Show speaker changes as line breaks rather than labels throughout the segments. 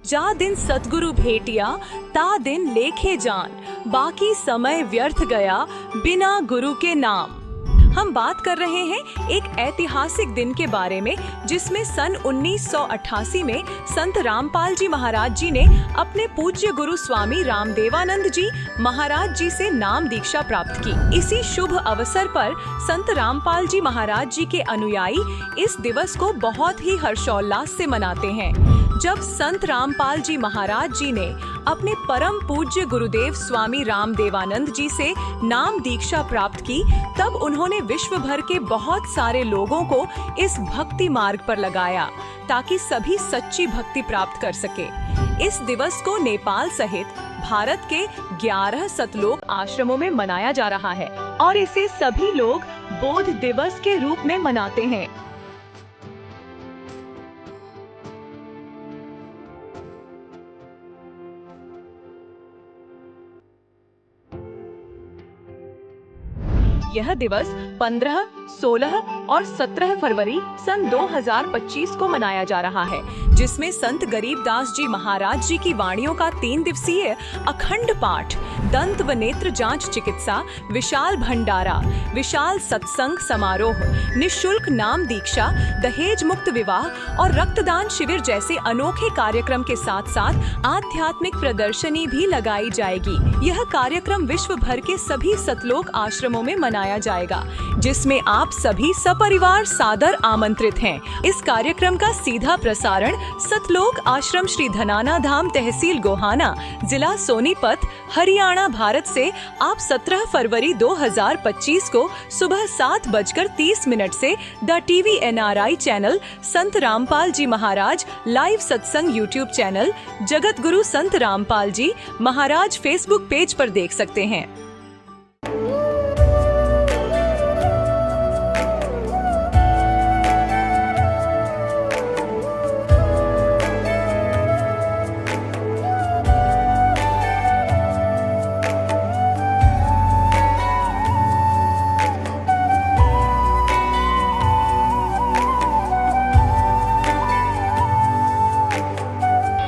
जा दिन सतगुरु भेटिया ता दिन लेखे जान, बाकी समय व्यर्थ गया बिना गुरु के नाम। हम बात कर रहे हैं एक ऐतिहासिक दिन के बारे में, जिसमें सन 1988 में संत रामपाल जी महाराज जी ने अपने पूज्य गुरु स्वामी रामदेवानंद जी महाराज जी से नाम दीक्षा प्राप्त की। इसी शुभ अवसर पर संत रामपाल जी महाराज जी के अनुयायी इस दिवस को बहुत ही हर्षोल्लास से मनाते हैं। जब संत रामपाल जी महाराज जी ने अपने परम पूज्य गुरुदेव स्वामी रामदेवानंद जी से नाम दीक्षा प्राप्त की, तब उन्होंने विश्व भर के बहुत सारे लोगों को इस भक्ति मार्ग पर लगाया, ताकि सभी सच्ची भक्ति प्राप्त कर सके। इस दिवस को नेपाल सहित भारत के 11 सतलोक आश्रमों में मनाया जा रहा है और इसे सभी लोग बोध दिवस के रूप में मनाते हैं। यह दिवस 15, 16 और 17 फरवरी सन 2025 को मनाया जा रहा है, जिसमें संत गरीबदास जी महाराज जी की वाणियों का 3 दिवसीय अखंड पाठ, दंत व नेत्र जांच चिकित्सा, विशाल भंडारा, विशाल सत्संग समारोह, निःशुल्क नाम दीक्षा, दहेज मुक्त विवाह और रक्तदान शिविर जैसे अनोखे कार्यक्रम के साथ साथ आध्यात्मिक प्रदर्शनी भी लगाई जाएगी। यह कार्यक्रम विश्व भर के सभी सतलोक आश्रमों में मनाया जाएगा, जिसमें आप सभी सपरिवार सादर आमंत्रित हैं। इस कार्यक्रम का सीधा प्रसारण सतलोक आश्रम श्री धनाना धाम, तहसील गोहाना, जिला सोनीपत, हरियाणा, भारत से आप 17 फरवरी 2025 को सुबह 7:30 से the TV NRI channel, Sant Rampal ji Maharaj live सत्संग यूट्यूब चैनल, जगत गुरु संत रामपाल जी महाराज फेसबुक पेज पर देख सकते हैं।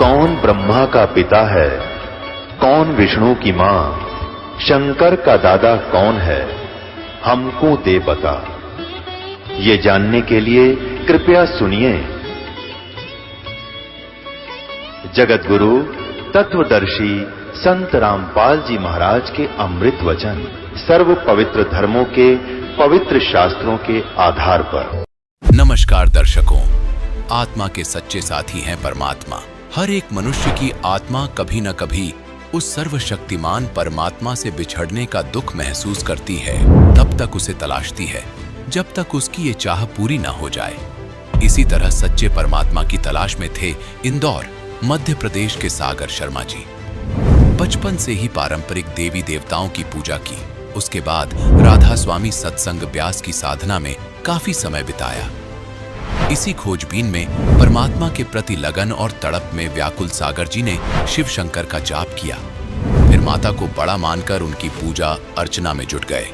कौन ब्रह्मा का पिता है, कौन विष्णु की मां, शंकर का दादा कौन है, हमको दे बता। ये जानने के लिए कृपया सुनिए। जगत गुरु तत्वदर्शी संत रामपाल जी महाराज के अमृत वचन सर्व पवित्र धर्मों के पवित्र शास्त्रों के आधार पर।
नमस्कार दर्शकों, आत्मा के सच्चे साथी हैं परमात्मा। हर एक मनुष्य की आत्मा कभी न कभी उस सर्वशक्तिमान परमात्मा से बिछड़ने का दुख महसूस करती है। तब तक उसे तलाशती है जब तक उसकी ये चाह पूरी न हो जाए। इसी तरह सच्चे परमात्मा की तलाश में थे इंदौर, मध्य प्रदेश के सागर शर्मा जी। बचपन से ही पारंपरिक देवी देवताओं की पूजा की। उसके बाद राधा स्वामी सत्संग व्यास की साधना में काफी समय बिताया। इसी खोजबीन में परमात्मा के प्रति लगन और तड़प में व्याकुल सागर जी ने शिव शंकर का जाप किया। फिर माता को बड़ा मानकर उनकी पूजा अर्चना में जुट गए।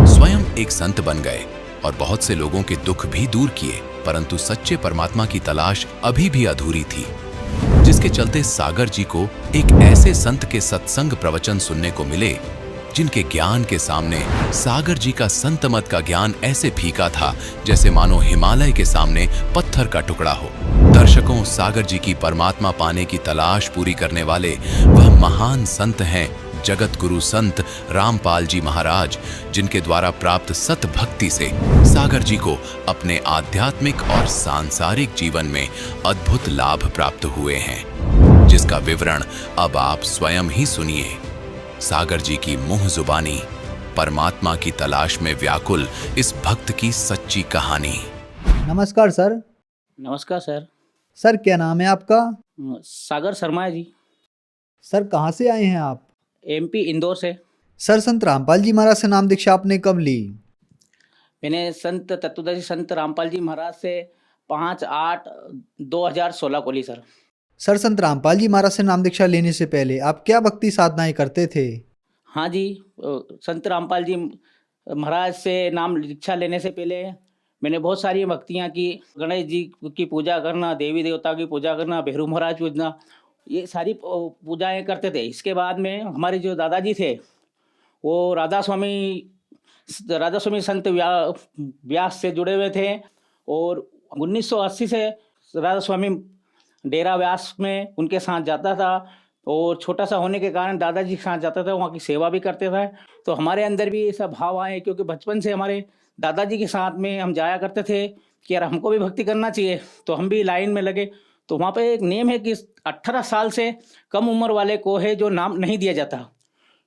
स्वयं एक संत बन गए और बहुत से लोगों के दुख भी दूर किए, परंतु सच्चे परमात्मा की तलाश अभी भी अधूरी थी, जिसके चलते सागर जी को एक ऐसे संत के सत्संग प्रवचन सुनने को मिले जिनके ज्ञान के सामने सागर जी का संत मत का ज्ञान ऐसे फीका था जैसे मानो हिमालय के सामने पत्थर का टुकड़ा हो। दर्शकों, सागर जी की परमात्मा पाने की तलाश पूरी करने वाले वह महान संत हैं जगत गुरु संत रामपाल जी महाराज, जिनके द्वारा प्राप्त सत भक्ति से सागर जी को अपने आध्यात्मिक और सांसारिक जीवन में अद्भुत लाभ प्राप्त हुए हैं, जिसका विवरण अब आप स्वयं ही सुनिए। सागर जी की मुंह जुबानी परमात्मा की तलाश में व्याकुल इस भक्त की सच्ची कहानी।
नमस्कार सर।
नमस्कार सर।
सर क्या नाम है आपका?
सागर शर्मा है जी।
सर कहाँ से आए हैं आप?
MP इंदौर से।
सर संत रामपाल जी महाराज से नाम दीक्षा आपने कब ली?
मैंने संत तत्वदर्शी संत रामपाल जी महाराज से 5/8/2016 को ली सर।
सर संत रामपाल जी महाराज से नाम दीक्षा लेने से पहले आप क्या भक्ति साधनाएं करते थे?
हाँ जी, संत रामपाल जी महाराज से नाम दीक्षा लेने से पहले मैंने बहुत सारी भक्तियाँ की। गणेश जी की पूजा करना, देवी देवता की पूजा करना, भैरू महाराज पूजना, ये सारी पूजाएं करते थे। इसके बाद में हमारे जो दादाजी थे वो राधा स्वामी संत व्यास से जुड़े हुए थे, और 1980 से राधा स्वामी डेरा व्यास में उनके साथ जाता था, और छोटा सा होने के कारण दादाजी के साथ जाता था, वहाँ की सेवा भी करते थे। तो हमारे अंदर भी ऐसा भाव आए, क्योंकि बचपन से हमारे दादाजी के साथ में हम जाया करते थे कि यार हमको भी भक्ति करना चाहिए, तो हम भी लाइन में लगे। तो वहाँ पे एक नियम है कि 18 साल से कम उम्र वाले को है जो नाम नहीं दिया जाता,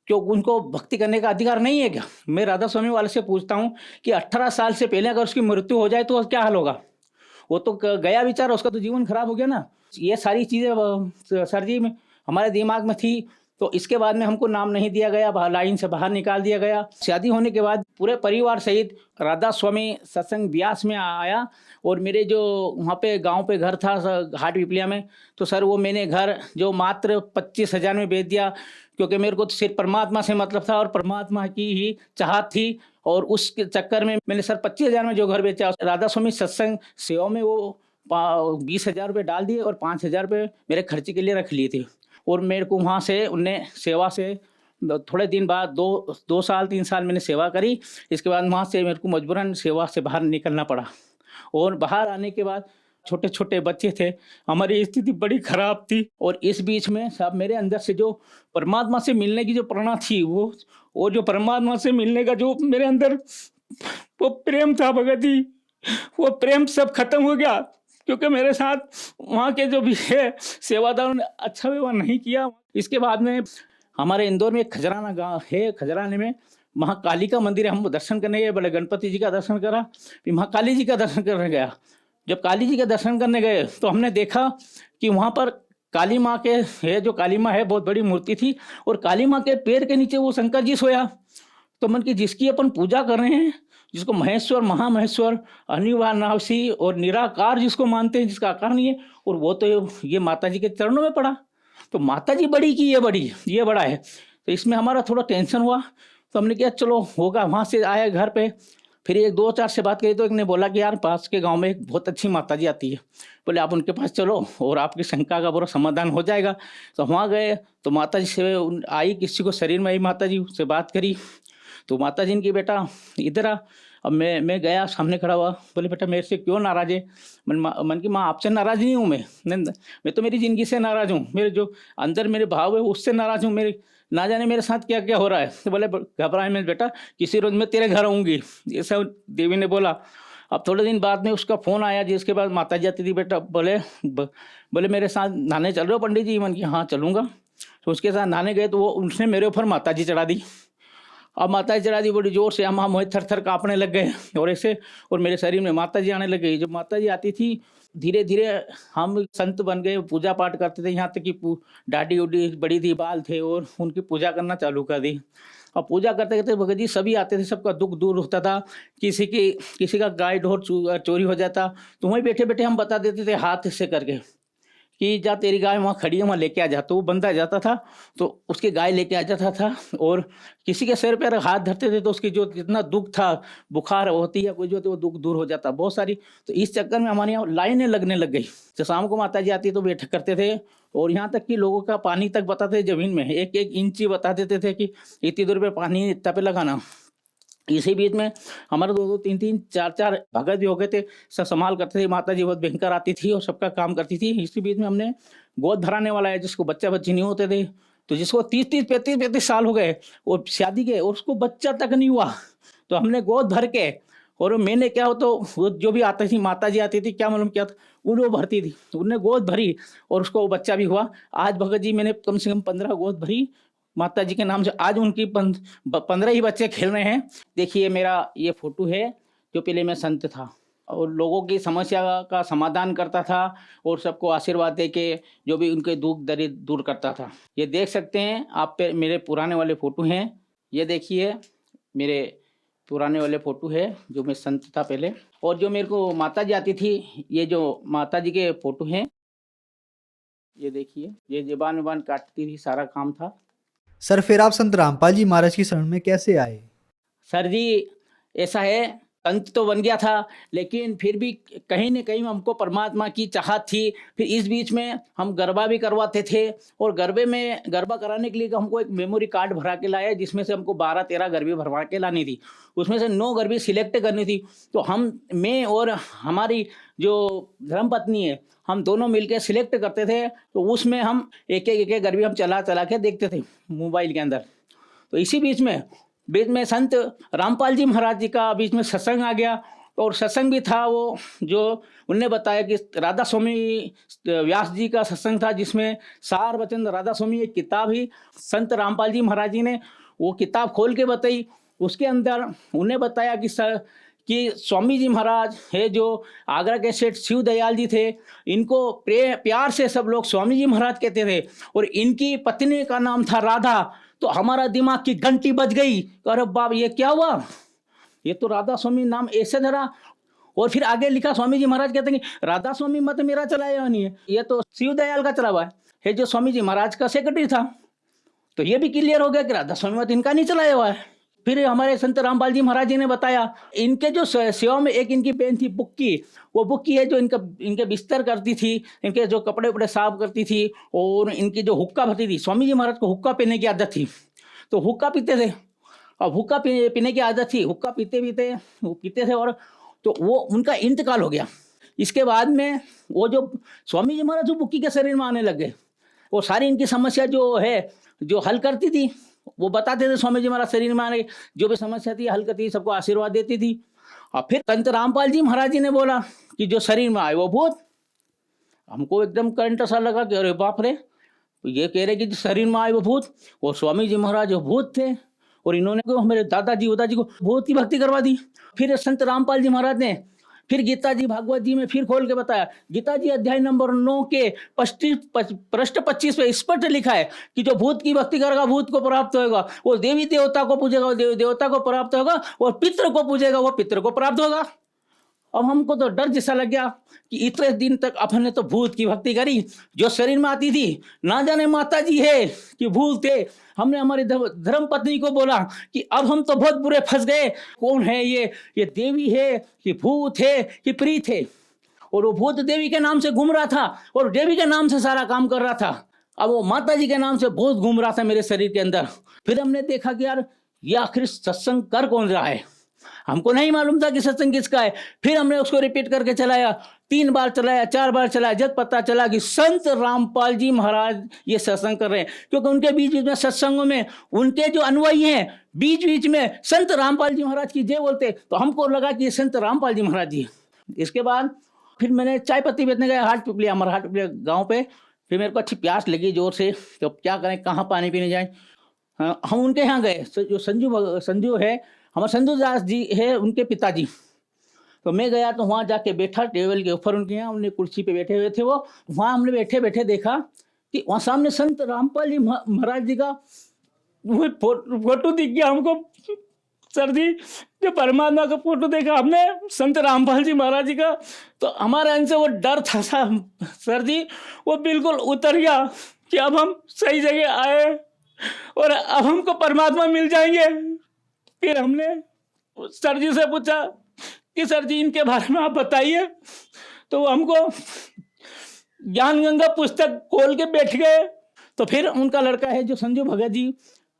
क्यों उनको भक्ति करने का अधिकार नहीं है क्या? मैं राधा स्वामी वाले से पूछता हूँ कि 18 साल से पहले अगर उसकी मृत्यु हो जाए तो क्या हाल होगा? वो तो गया बेचारा, उसका तो जीवन खराब हो गया ना। ये सारी चीज़ें सर जी में हमारे दिमाग में थी। तो इसके बाद में हमको नाम नहीं दिया गया, लाइन से बाहर निकाल दिया गया। शादी होने के बाद पूरे परिवार सहित राधा स्वामी सत्संग ब्यास में आया, और मेरे जो वहाँ पे गांव पे घर था हाट पिपलिया में, तो सर वो मैंने घर जो मात्र 25,000 में बेच दिया, क्योंकि मेरे को तो सिर्फ परमात्मा से मतलब था और परमात्मा की ही चाहत थी। और उस चक्कर में मैंने सर 25,000 में जो घर बेचा, राधा स्वामी सत्संग सेवा में वो 20,000 रुपये डाल दिए और 5,000 रुपये मेरे खर्चे के लिए रख लिए थे। और मेरे को वहाँ से उनने सेवा से थोड़े दिन बाद 2 साल 3 साल मैंने सेवा करी। इसके बाद वहाँ से मेरे को मजबूरन सेवा से बाहर निकलना पड़ा, और बाहर आने के बाद छोटे छोटे बच्चे थे, हमारी स्थिति बड़ी खराब थी। और इस बीच में सब मेरे अंदर से जो परमात्मा से मिलने की जो प्रेरणा थी, वो जो परमात्मा से मिलने का जो मेरे अंदर वो प्रेम था भगत जी, वो प्रेम सब खत्म हो गया, क्योंकि मेरे साथ वहाँ के जो भी है सेवादारों ने अच्छा व्यवहार नहीं किया। इसके बाद में हमारे इंदौर में एक खजराना गांव है, खजराने में महाकाली का मंदिर है। हम दर्शन करने गए, बड़े गणपति जी का दर्शन करा, फिर महाकाली जी का दर्शन करने गया। जब काली जी का दर्शन करने गए तो हमने देखा कि वहाँ पर काली माँ के है, जो काली माँ है बहुत बड़ी मूर्ति थी, और काली माँ के पैर के नीचे वो शंकर जी सोया। तो मन की जिसकी अपन पूजा कर रहे हैं, जिसको महेश्वर महामहेश्वर अनिवार्यनाशी और निराकार जिसको मानते हैं, जिसका आकार नहीं है, और वो तो ये माता जी के चरणों में पड़ा। तो माता जी बड़ी की ये बड़ा है। तो इसमें हमारा थोड़ा टेंशन हुआ, तो हमने कहा चलो होगा। वहाँ से आए घर पे, फिर 1-2-4 से बात करी तो एक ने बोला कि यार पास के गांव में एक बहुत अच्छी माता जी आती है, बोले आप उनके पास चलो और आपकी शंका का पूरा समाधान हो जाएगा। तो वहाँ गए तो माता जी से आई, किसी को शरीर में आई माता जी, उससे बात करी। तो माता जी ने बेटा इधर आ। अब मैं गया, सामने खड़ा हुआ, बोले बेटा मेरे से क्यों नाराज है? मन की माँ आपसे नाराज नहीं हूँ, मैं तो मेरी ज़िंदगी से नाराज़ हूँ, मेरे जो अंदर मेरे भाव है उससे नाराज़ हूँ, मेरे ना जाने मेरे साथ क्या क्या हो रहा है। तो बोले घबराए मैं बेटा, किसी रोज़ मैं तेरे घर आऊँगी, ऐसा देवी ने बोला। अब थोड़े दिन बाद में उसका फ़ोन आया, जिसके बाद माता जी आती थी, बेटा बोले मेरे साथ नहाने चल रहे हो पंडित जी? मन की हाँ चलूँगा। तो उसके साथ नहाने गए तो वो उसने मेरे ऊपर माता जी चढ़ा दी। अब माता जी चढ़ा दी बड़ी जोर से, हम मोहित थर काँपने लग गए, और ऐसे और मेरे शरीर में माता जी आने लग गई। जब माता जी आती थी धीरे धीरे हम संत बन गए, पूजा पाठ करते थे, यहाँ तक कि दाढ़ी उडी बड़ी थी, बाल थे, और उनकी पूजा करना चालू कर दी। अब पूजा करते करते भगत जी सभी आते थे, सबका दुख दूर होता था। किसी का गाय ढोर चोरी हो जाता तो वहीं बैठे बैठे हम बता देते थे हाथ से करके कि जा तेरी गाय वहाँ खड़ी है, वहाँ लेके आ जा। तो वो बंदा जाता था तो उसकी गाय लेके आ जाता था, और किसी के सिर पर हाथ धरते थे तो उसकी जो जितना दुख था, बुखार होती है कोई जो, तो वो दुख दूर हो जाता बहुत सारी। तो इस चक्कर में हमारे यहाँ लाइनें लगने लग गई। तो शाम को माता जी आती तो बैठक करते थे, और यहाँ तक कि लोगों का पानी तक बताते ज़मीन में 1-1 इंची बता देते थे कि इतनी दूर पे पानी इतना पे लगाना। इसी बीच में हमारे 2-2, 3-3, 4-4 भगत भी हो गए थे, सब संभाल करते थे। माता जी बहुत भयंकर आती थी और सबका काम करती थी। इसी बीच में हमने गोद भराने वाला है, जिसको बच्चा बच्ची नहीं होते थे, तो जिसको 30-30, 35-35 साल हो गए और शादी के, और उसको बच्चा तक नहीं हुआ, तो हमने गोद भर के, और मैंने क्या हो तो वो जो भी आती थी माता जी आती थी, क्या मालूम क्या था, वो भरती थी, उनने गोद भरी और उसको बच्चा भी हुआ। आज भगत जी मैंने कम से कम 15 गोद भरी माता जी के नाम से, आज उनकी 15 ही बच्चे खेल रहे हैं। देखिए मेरा ये फोटो है, जो पहले मैं संत था और लोगों की समस्या का समाधान करता था, और सबको आशीर्वाद दे के जो भी उनके दुख दर्द दूर करता था। ये देख सकते हैं आप पे मेरे पुराने वाले फ़ोटो हैं, ये देखिए मेरे पुराने वाले फ़ोटो है जो मैं संत था पहले। और जो मेरे को माता जी आती थी, ये जो माता जी के फ़ोटो हैं, ये देखिए, ये ज़बान काटती थी, सारा काम था।
सर फिर आप संत रामपाल जी महाराज की शरण में कैसे आए?
सर जी ऐसा है संत तो बन गया था, लेकिन फिर भी कहीं न कहीं हमको परमात्मा की चाहत थी। फिर इस बीच में हम गरबा भी करवाते थे, और गरबा कराने के लिए हमको एक मेमोरी कार्ड भरा के लाया, जिसमें से हमको 12-13 गरबी भरवा के लानी थी। उसमें से 9 गरबी सिलेक्ट करनी थी। तो मैं और हमारी जो धर्मपत्नी है, हम दोनों मिलकर सिलेक्ट करते थे। तो उसमें हम एक-एक गरबी हम चला के देखते थे मोबाइल के अंदर। तो इसी बीच में संत रामपाल जी महाराज जी का बीच में सत्संग आ गया, और सत्संग भी था वो जो उनने बताया कि राधा स्वामी व्यास जी का सत्संग था, जिसमें सार वचन राधा स्वामी एक किताब ही संत रामपाल जी महाराज जी ने वो किताब खोल के बताई। उसके अंदर उन्हें बताया कि स्वामी जी महाराज है जो आगरा के सेठ शिव दयाल जी थे, इनको प्यार से सब लोग स्वामी जी महाराज कहते थे, और इनकी पत्नी का नाम था राधा। तो हमारा दिमाग की घंटी बज गई, अरे बाप ये क्या हुआ, ये तो राधा स्वामी नाम ऐसे धरा। और फिर आगे लिखा, स्वामी जी महाराज कहते हैं कि राधा स्वामी मत मेरा चलाया नहीं है, ये तो शिव दयाल का चला हुआ है जो स्वामी जी महाराज का सेक्रेटरी था। तो ये भी क्लियर हो गया कि राधा स्वामी मत इनका नहीं चलाया हुआ है। फिर हमारे संत रामपाल जी महाराज जी ने बताया, इनके जो सेवा में एक इनकी बहन थी बुक्की, वो बुक्की है जो इनके बिस्तर करती थी, इनके जो कपड़े उपड़े साफ करती थी, और इनकी जो हुक्का भरती थी। स्वामी जी महाराज को हुक्का पीने की आदत थी, तो हुक्का पीते थे, और हुक्का पीने की आदत थी, हुक्का पीते थे, और तो वो उनका इंतकाल हो गया। इसके बाद में वो जो स्वामी जी महाराज जो बुक्की के शरीर में आने लग गए, वो सारी इनकी समस्या जो है जो हल करती थी, वो बताते थे। स्वामी जी महाराज शरीर में आने जो भी समस्या थी हल करती थी, सबको आशीर्वाद देती थी। और फिर संत रामपाल जी महाराज जी ने बोला कि जो शरीर में आए वो भूत। हमको एकदम करंट सा लगा कि अरे बाप रे, ये कह रहे कि जो शरीर में आए वो भूत, और स्वामी जी महाराज वो भूत थे, और इन्होंने हमारे दादाजी को भूत की भक्ति करवा दी। फिर संत रामपाल जी महाराज ने फिर गीता जी भागवत जी में फिर खोल के बताया। गीता जी अध्याय नंबर 9 के पृष्ठ 25 पे स्पष्ट लिखा है कि जो भूत की भक्ति करेगा भूत को प्राप्त होगा, वो देवी देवता को पूजेगा वो देवी देवता को प्राप्त होगा, और पितृ को पूजेगा वो पितृ को प्राप्त होगा। अब हमको तो डर जैसा लग गया कि इतने दिन तक अपन ने तो भूत की भक्ति करी, जो शरीर में आती थी ना जाने माता जी है कि भूत थे। हमने हमारी धर्म पत्नी को बोला कि अब हम तो बहुत बुरे फंस गए, कौन है ये देवी है कि भूत है कि प्रीत है। और वो भूत देवी के नाम से घूम रहा था, और देवी के नाम से सारा काम कर रहा था। अब वो माता जी के नाम से भूत घूम रहा था मेरे शरीर के अंदर। फिर हमने देखा कि यार ये आखिर सत्संग कर कौन रहा है, हमको नहीं मालूम था कि सत्संग किसका है। फिर हमने उसको रिपीट करके चलाया, 3 बार चलाया, 4 बार चलाया, जब पता चला कि संत रामपाल जी महाराज ये सत्संग कर रहे हैं। क्योंकि उनके बीच बीच में सत्संगों में उनके जो अनुयायी हैं बीच बीच में संत रामपाल जी महाराज की जय बोलते, तो हमको लगा कि ये संत रामपाल जी महाराज जी। इसके बाद फिर मैंने चाय पत्ती बेचने गया हाट पिपलिया, हमारा हाट पिपलिया गाँव पे। फिर मेरे को अच्छी प्यास लगी जोर से, तो क्या करें, कहाँ पानी पीने जाए। हम उनके यहाँ गए, जो संजू है, हमारे संजू दास जी है उनके पिताजी। तो मैं गया तो वहाँ जाके बैठा टेबल के ऊपर, उनके यहाँ उन्हें कुर्सी पे बैठे हुए थे वो। वहाँ हमने बैठे बैठे देखा कि वहाँ सामने संत रामपाल जी महाराज जी का वो फोटो दिख गया हमको। सर जी जो परमात्मा का फोटो देखा हमने संत रामपाल जी महाराज जी का, तो हमारे अंदर से वो डर था सर जी, वो बिल्कुल उतर गया कि अब हम सही जगह आए और अब हमको परमात्मा मिल जाएंगे। फिर हमने सर जी से पूछा कि सर जी इनके बारे में आप बताइए। तो वो हमको ज्ञान गंगा पुस्तक खोल के बैठ गए। तो फिर उनका लड़का है जो संजू भगत जी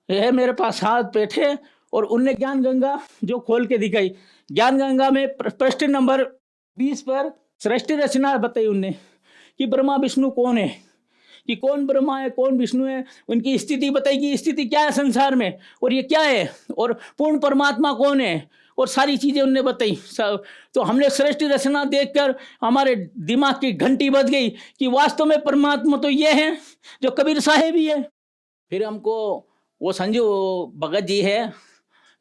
है मेरे पास हाथ बैठे, और उनने ज्ञान गंगा जो खोल के दिखाई। ज्ञान गंगा में प्रश्न नंबर 20 पर सृष्टि रचना बताई उनने कि ब्रह्मा विष्णु कौन है, कि कौन ब्रह्मा है कौन विष्णु है, उनकी स्थिति बताई कि स्थिति क्या है संसार में और ये क्या है, और पूर्ण परमात्मा कौन है, और सारी चीजें उनने बताई। तो हमने सृष्टि रचना देखकर हमारे दिमाग की घंटी बज गई कि वास्तव में परमात्मा तो ये है जो कबीर साहेब ही है। फिर हमको वो संजू भगत जी है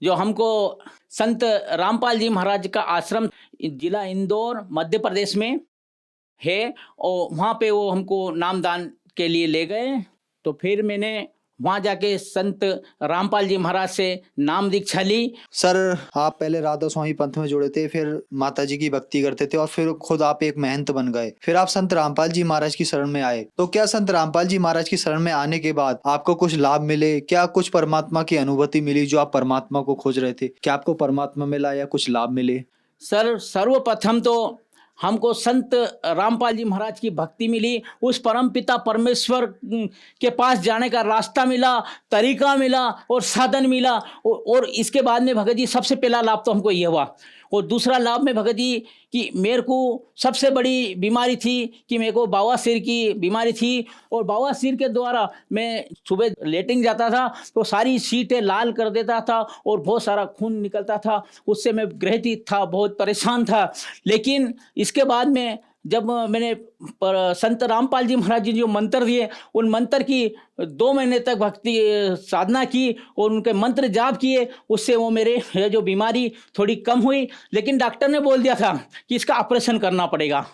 जो हमको संत रामपाल जी महाराज का आश्रम जिला इंदौर मध्य प्रदेश में है, और वहाँ पे वो हमको नामदान के लिए ले गए। तो फिर मैंने वहाँ जाके संत रामपाल जी महाराज से नाम दीक्षा ली।
सर, आप पहले राधा स्वामी पंथ में जुड़े थे, फिर माता जी की भक्ति करते थे और फिर खुद आप एक महंत बन गए, फिर आप संत रामपाल जी महाराज की शरण में आए। तो क्या संत रामपाल जी महाराज की शरण में आने के बाद आपको कुछ लाभ मिले? क्या कुछ परमात्मा की अनुभूति मिली? जो आप परमात्मा को खोज रहे थे, क्या आपको परमात्मा मिला या कुछ लाभ मिले?
सर, सर्वप्रथम तो हमको संत रामपाल जी महाराज की भक्ति मिली, उस परम पिता परमेश्वर के पास जाने का रास्ता मिला, तरीका मिला और साधन मिला। और इसके बाद में भगत जी सबसे पहला लाभ तो हमको ये हुआ। और दूसरा लाभ में भगत जी कि मेरे को सबसे बड़ी बीमारी थी कि मेरे को बवासीर की बीमारी थी, और बवासीर के द्वारा मैं सुबह लेटिंग जाता था तो सारी सीटें लाल कर देता था और बहुत सारा खून निकलता था। उससे मैं ग्रहित था, बहुत परेशान था। लेकिन इसके बाद में जब मैंने संत रामपाल जी महाराज जी जो मंत्र दिए, उन मंत्र की 2 महीने तक भक्ति साधना की और उनके मंत्र जाप किए, उससे वो मेरे जो बीमारी थोड़ी कम हुई। लेकिन डॉक्टर ने बोल दिया था कि इसका ऑपरेशन करना पड़ेगा।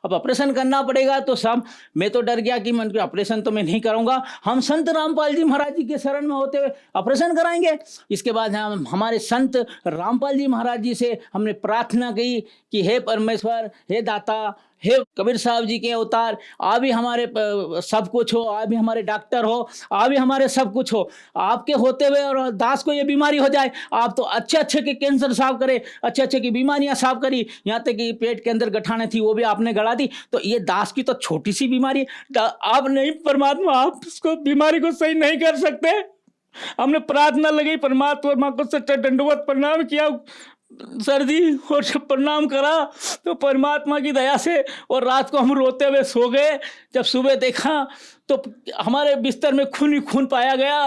अब ऑपरेशन करना पड़ेगा तो सब मैं तो डर गया कि मैं ऑपरेशन तो मैं नहीं करूंगा, हम संत रामपाल जी महाराज जी के शरण में होते हुए ऑपरेशन कराएंगे। इसके बाद हम हमारे संत रामपाल जी महाराज जी से हमने प्रार्थना की कि हे परमेश्वर, हे दाता, हे कबीर साहब जी के अवतार, आप ही हमारे सब कुछ हो, आप ही हमारे डॉक्टर हो, आप ही हमारे सब कुछ हो। आपके होते हुए और दास को ये बीमारी हो जाए, आप तो अच्छे अच्छे के कैंसर साफ करे, अच्छे अच्छे की बीमारियां साफ करी, यहाँ तक कि पेट के अंदर गठाने थी वो भी आपने गड़ा दी। तो ये दास की तो छोटी सी बीमारी, आप नहीं परमात्मा, आप इसको बीमारी को सही नहीं कर सकते। हमने प्रार्थना लगी, परमात्मा को सच्चा दंडवत प्रणाम किया सर जी, और जब प्रणाम करा तो परमात्मा की दया से और रात को हम रोते हुए सो गए। जब सुबह देखा तो हमारे बिस्तर में खून ही खून पाया गया।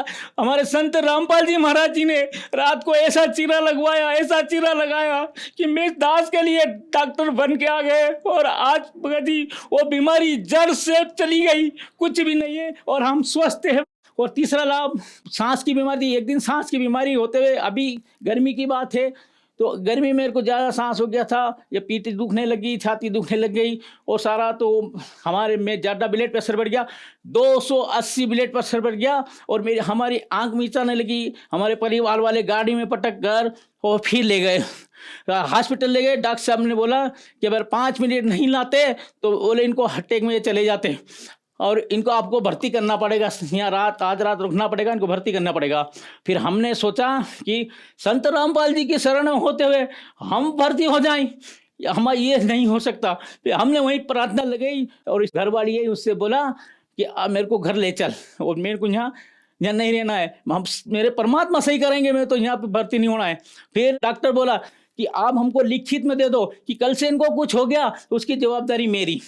हमारे संत रामपाल जी महाराज जी ने रात को ऐसा चीरा लगवाया, ऐसा चीरा लगाया कि मैं दास के लिए डॉक्टर बन के आ गए। और आज भगत जी वो बीमारी जड़ से चली गई, कुछ भी नहीं है और हम स्वस्थ हैं। और तीसरा लाभ, सांस की बीमारी, एक दिन सांस की बीमारी होते हुए, अभी गर्मी की बात है तो गर्मी में मेरे को ज़्यादा सांस हो गया था, ये पीठ दुखने लगी, छाती दुखने लग गई और सारा तो हमारे में ज़्यादा ब्लड प्रेशर बढ़ गया, 280 ब्लड प्रेशर बढ़ गया। और मेरी हमारी आंख मीचाने लगी। हमारे परिवार वाले गाड़ी में पटक कर और फिर ले गए हॉस्पिटल ले गए। डॉक्टर साहब ने बोला कि अगर 5 मिनट नहीं लाते तो बोले इनको अटैक में चले जाते और इनको आपको भर्ती करना पड़ेगा, यहाँ आज रात रुकना पड़ेगा, इनको भर्ती करना पड़ेगा। फिर हमने सोचा कि संत रामपाल जी की शरण में होते हुए हम भर्ती हो जाएं, हमारा ये नहीं हो सकता। फिर हमने वहीं प्रार्थना लगाई और इस घर वाली है उससे बोला कि मेरे को घर ले चल और मेरे को यहाँ नहीं रहना है, हम मेरे परमात्मा सही करेंगे, मैं तो यहाँ पे भर्ती नहीं होना है। फिर डॉक्टर बोला कि आप हमको लिखित में दे दो कि कल से इनको कुछ हो गया तो उसकी जवाबदारी मेरी।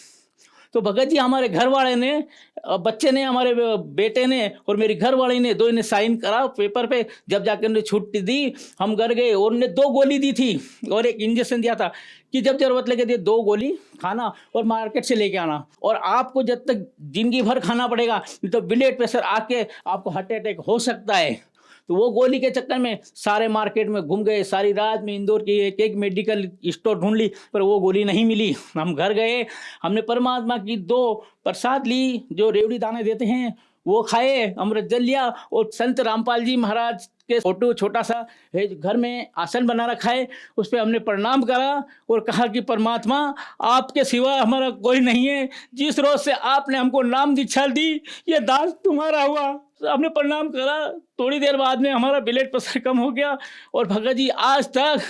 तो भगत जी हमारे घर वाले ने, बच्चे ने, हमारे बेटे ने और मेरी घर वाली ने, दो ने साइन करा पेपर पे। जब जाकर उन्हें छुट्टी दी, हम घर गए और उन्हें 2 गोली दी थी और एक इंजेक्शन दिया था कि जब जरूरत लगे तो 2 गोली खाना और मार्केट से लेके आना, और आपको जब तक जिंदगी भर खाना पड़ेगा, नहीं तो ब्लड प्रेशर आके आपको हार्ट अटैक हो सकता है। तो वो गोली के चक्कर में सारे मार्केट में घूम गए, सारी रात में इंदौर की एक मेडिकल स्टोर ढूंढ ली पर वो गोली नहीं मिली। हम घर गए, हमने परमात्मा की 2 प्रसाद ली जो रेवड़ी दाने देते हैं, वो खाए, अमृत जल लिया और संत रामपाल जी महाराज के फोटो छोटा सा घर में आसन बना रखा है, उस पर हमने प्रणाम करा और कहा कि परमात्मा आपके सिवा हमारा कोई नहीं है, जिस रोज से आपने हमको नाम दीक्षा दी ये दास तुम्हारा हुआ। हमने प्रणाम करा, थोड़ी देर बाद में हमारा ब्लड प्रेशर कम हो गया। और भगत जी आज तक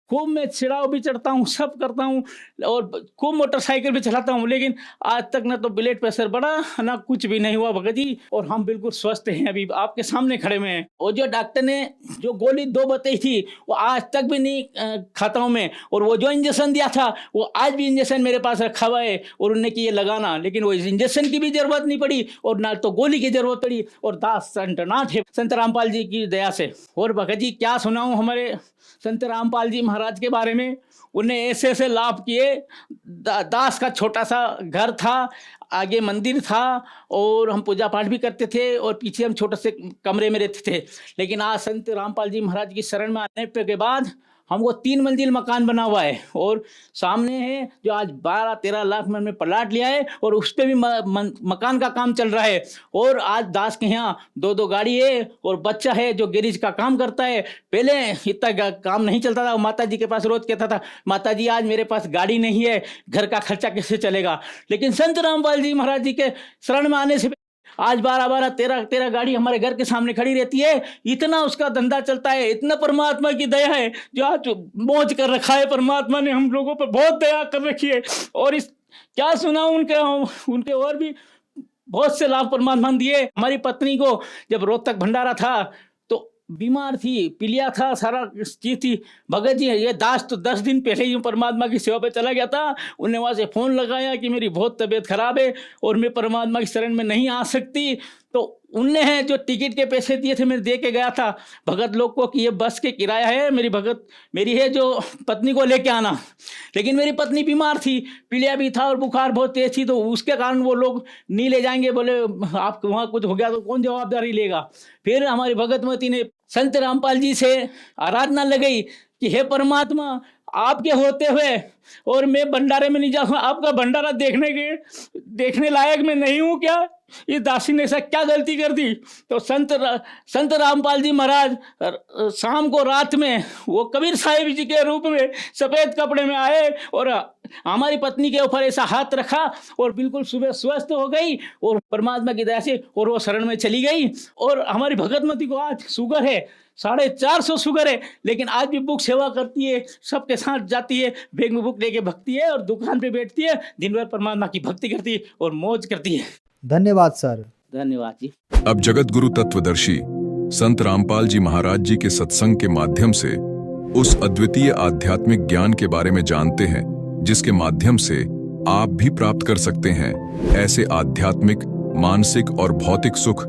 खूब मैं चिड़ाव भी चढ़ता हूँ, सब करता हूँ और खूब मोटरसाइकिल भी चलाता हूँ, लेकिन आज तक ना तो ब्लड प्रेशर बढ़ा ना कुछ भी नहीं हुआ भगत जी। और हम बिल्कुल स्वस्थ हैं, अभी आपके सामने खड़े हुए हैं। और जो डॉक्टर ने जो गोली 2 बताई थी वो आज तक भी नहीं खाता हूँ मैं, और वो जो इंजेक्शन दिया था वो आज भी इंजेक्शन मेरे पास रखा हुआ है और उन्हें कि ये लगाना, लेकिन वो इंजेक्शन की भी जरूरत नहीं पड़ी और ना तो गोली की जरूरत पड़ी। और दास संतनाथ है संत रामपाल जी की दया से। और भगत जी क्या सुनाऊँ हमारे संत रामपाल जी महाराज के बारे में, उन्हें ऐसे ऐसे लाभ किए। दास का छोटा सा घर था, आगे मंदिर था और हम पूजा पाठ भी करते थे और पीछे हम छोटे से कमरे में रहते थे। लेकिन आज संत रामपाल जी महाराज की शरण में आने के बाद हमको 3 मंजिल मकान बना हुआ है और सामने है जो आज 12-13 लाख में हमने प्लाट लिया है और उस पर भी मकान का काम चल रहा है। और आज दास के यहाँ 2-2 गाड़ी है और बच्चा है जो गैरेज का काम करता है। पहले इतना काम नहीं चलता था। माता जी के पास रोज कहता था, माता जी आज मेरे पास गाड़ी नहीं है, घर का खर्चा कैसे चलेगा। लेकिन संत रामपाल जी महाराज जी के शरण में आने से आज 12-12, 13-13 गाड़ी हमारे घर के सामने खड़ी रहती है। इतना उसका धंधा चलता है। इतना परमात्मा की दया है जो आज मौज कर रखा है। परमात्मा ने हम लोगों पर बहुत दया कर रखी है। और इस क्या सुना उनके और भी बहुत से लाभ परमात्मा ने दिए। हमारी पत्नी को जब रोहतक भंडारा था तो बीमार थी, पीलिया था, सारा चीज थी। भगत जी ये दास तो 10 दिन पहले ही परमात्मा की सेवा पे चला गया था। उन्हें वहाँ से फोन लगाया कि मेरी बहुत तबीयत खराब है और मैं परमात्मा की शरण में नहीं आ सकती। तो उनने है जो टिकट के पैसे दिए थे मैं दे के गया था भगत लोग को कि ये बस के किराया है, मेरी है जो पत्नी को लेके आना। लेकिन मेरी पत्नी बीमार थी, पीलिया भी था और बुखार बहुत तेज थी, तो उसके कारण वो लोग नहीं ले जाएंगे। बोले आप वहाँ कुछ हो गया तो कौन जवाबदारी लेगा। फिर हमारी भगतमती ने संत रामपाल जी से आराधना लगाई कि हे परमात्मा आपके होते हुए और मैं भंडारे में नहीं जाऊँगा, आपका भंडारा देखने लायक मैं नहीं हूँ क्या। ये दासी ने ऐसा क्या गलती कर दी। तो संत रामपाल जी महाराज शाम को रात में वो कबीर साहिब जी के रूप में सफेद कपड़े में आए और हमारी पत्नी के ऊपर ऐसा हाथ रखा और बिल्कुल सुबह स्वस्थ हो गई और परमात्मा की दया से और वो शरण में चली गई। और हमारी भगतमती को आज शुगर है, 450 शुगर है, लेकिन आज भी बुक सेवा करती है, सबके साथ जाती है, बैग में बुक लेके भगती है और दुकान पे बैठती है, दिन भर परमात्मा की भक्ति करती है और मौज करती है।
धन्यवाद सर।
धन्यवाद जी।
अब जगत गुरु तत्वदर्शी संत रामपाल जी महाराज जी के सत्संग के माध्यम से उस अद्वितीय आध्यात्मिक ज्ञान के बारे में जानते हैं जिसके माध्यम से आप भी प्राप्त कर सकते हैं ऐसे आध्यात्मिक, मानसिक और भौतिक सुख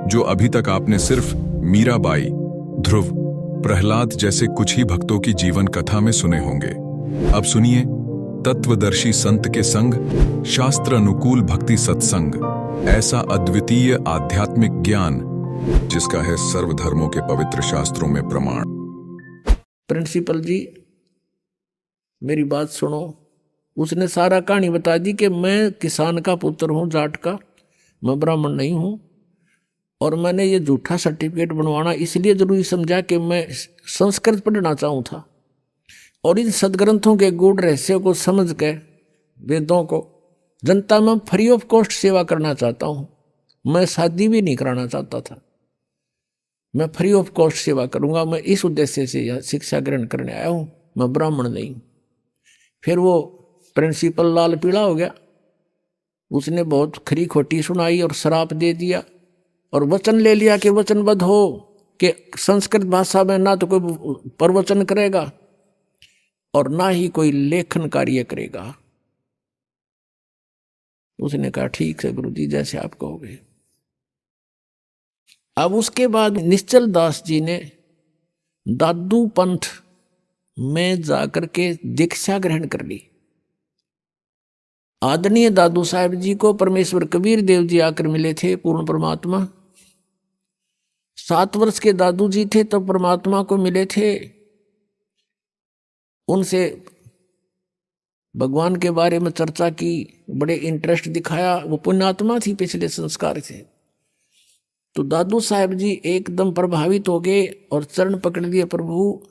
जो अभी तक आपने सिर्फ मीराबाई, ध्रुव, प्रहलाद जैसे कुछ ही भक्तों की जीवन कथा में सुने होंगे। अब सुनिए तत्वदर्शी संत के संग शास्त्र अनुकूल भक्ति सत्संग, ऐसा अद्वितीय आध्यात्मिक ज्ञान जिसका है सर्वधर्मों के पवित्र शास्त्रों में प्रमाण।
प्रिंसिपल जी मेरी बात सुनो। उसने सारा कहानी बता दी कि मैं किसान का पुत्र हूँ, जाट का, मैं ब्राह्मण नहीं हूँ। और मैंने ये झूठा सर्टिफिकेट बनवाना इसलिए जरूरी समझा कि मैं संस्कृत पढ़ना चाहूँ था और इन सदग्रंथों के गूढ़ रहस्यों को समझ के वेदों को जनता में फ्री ऑफ कॉस्ट सेवा करना चाहता हूँ। मैं शादी भी नहीं कराना चाहता था, मैं फ्री ऑफ कॉस्ट सेवा करूँगा। मैं इस उद्देश्य से यह शिक्षा ग्रहण करने आया हूँ, मैं ब्राह्मण नहीं। फिर वो प्रिंसिपल लाल पीला हो गया। उसने बहुत खरी खोटी सुनाई और श्राप दे दिया और वचन ले लिया कि वचनबद्ध हो कि संस्कृत भाषा में ना तो कोई प्रवचन करेगा और ना ही कोई लेखन कार्य करेगा। उसने कहा ठीक है गुरुजी, जैसे आप कहोगे। अब उसके बाद निश्चल दास जी ने दादू पंथ में जाकर के दीक्षा ग्रहण कर ली। आदरणीय दादू साहब जी को परमेश्वर कबीर देव जी आकर मिले थे, पूर्ण परमात्मा। 7 वर्ष के दादू जी थे तब परमात्मा को मिले थे। उनसे भगवान के बारे में चर्चा की, बड़े इंटरेस्ट दिखाया। वो पुण्यात्मा थी, पिछले संस्कार थे। तो दादू साहब जी एकदम प्रभावित हो गए और चरण पकड़ लिए, प्रभु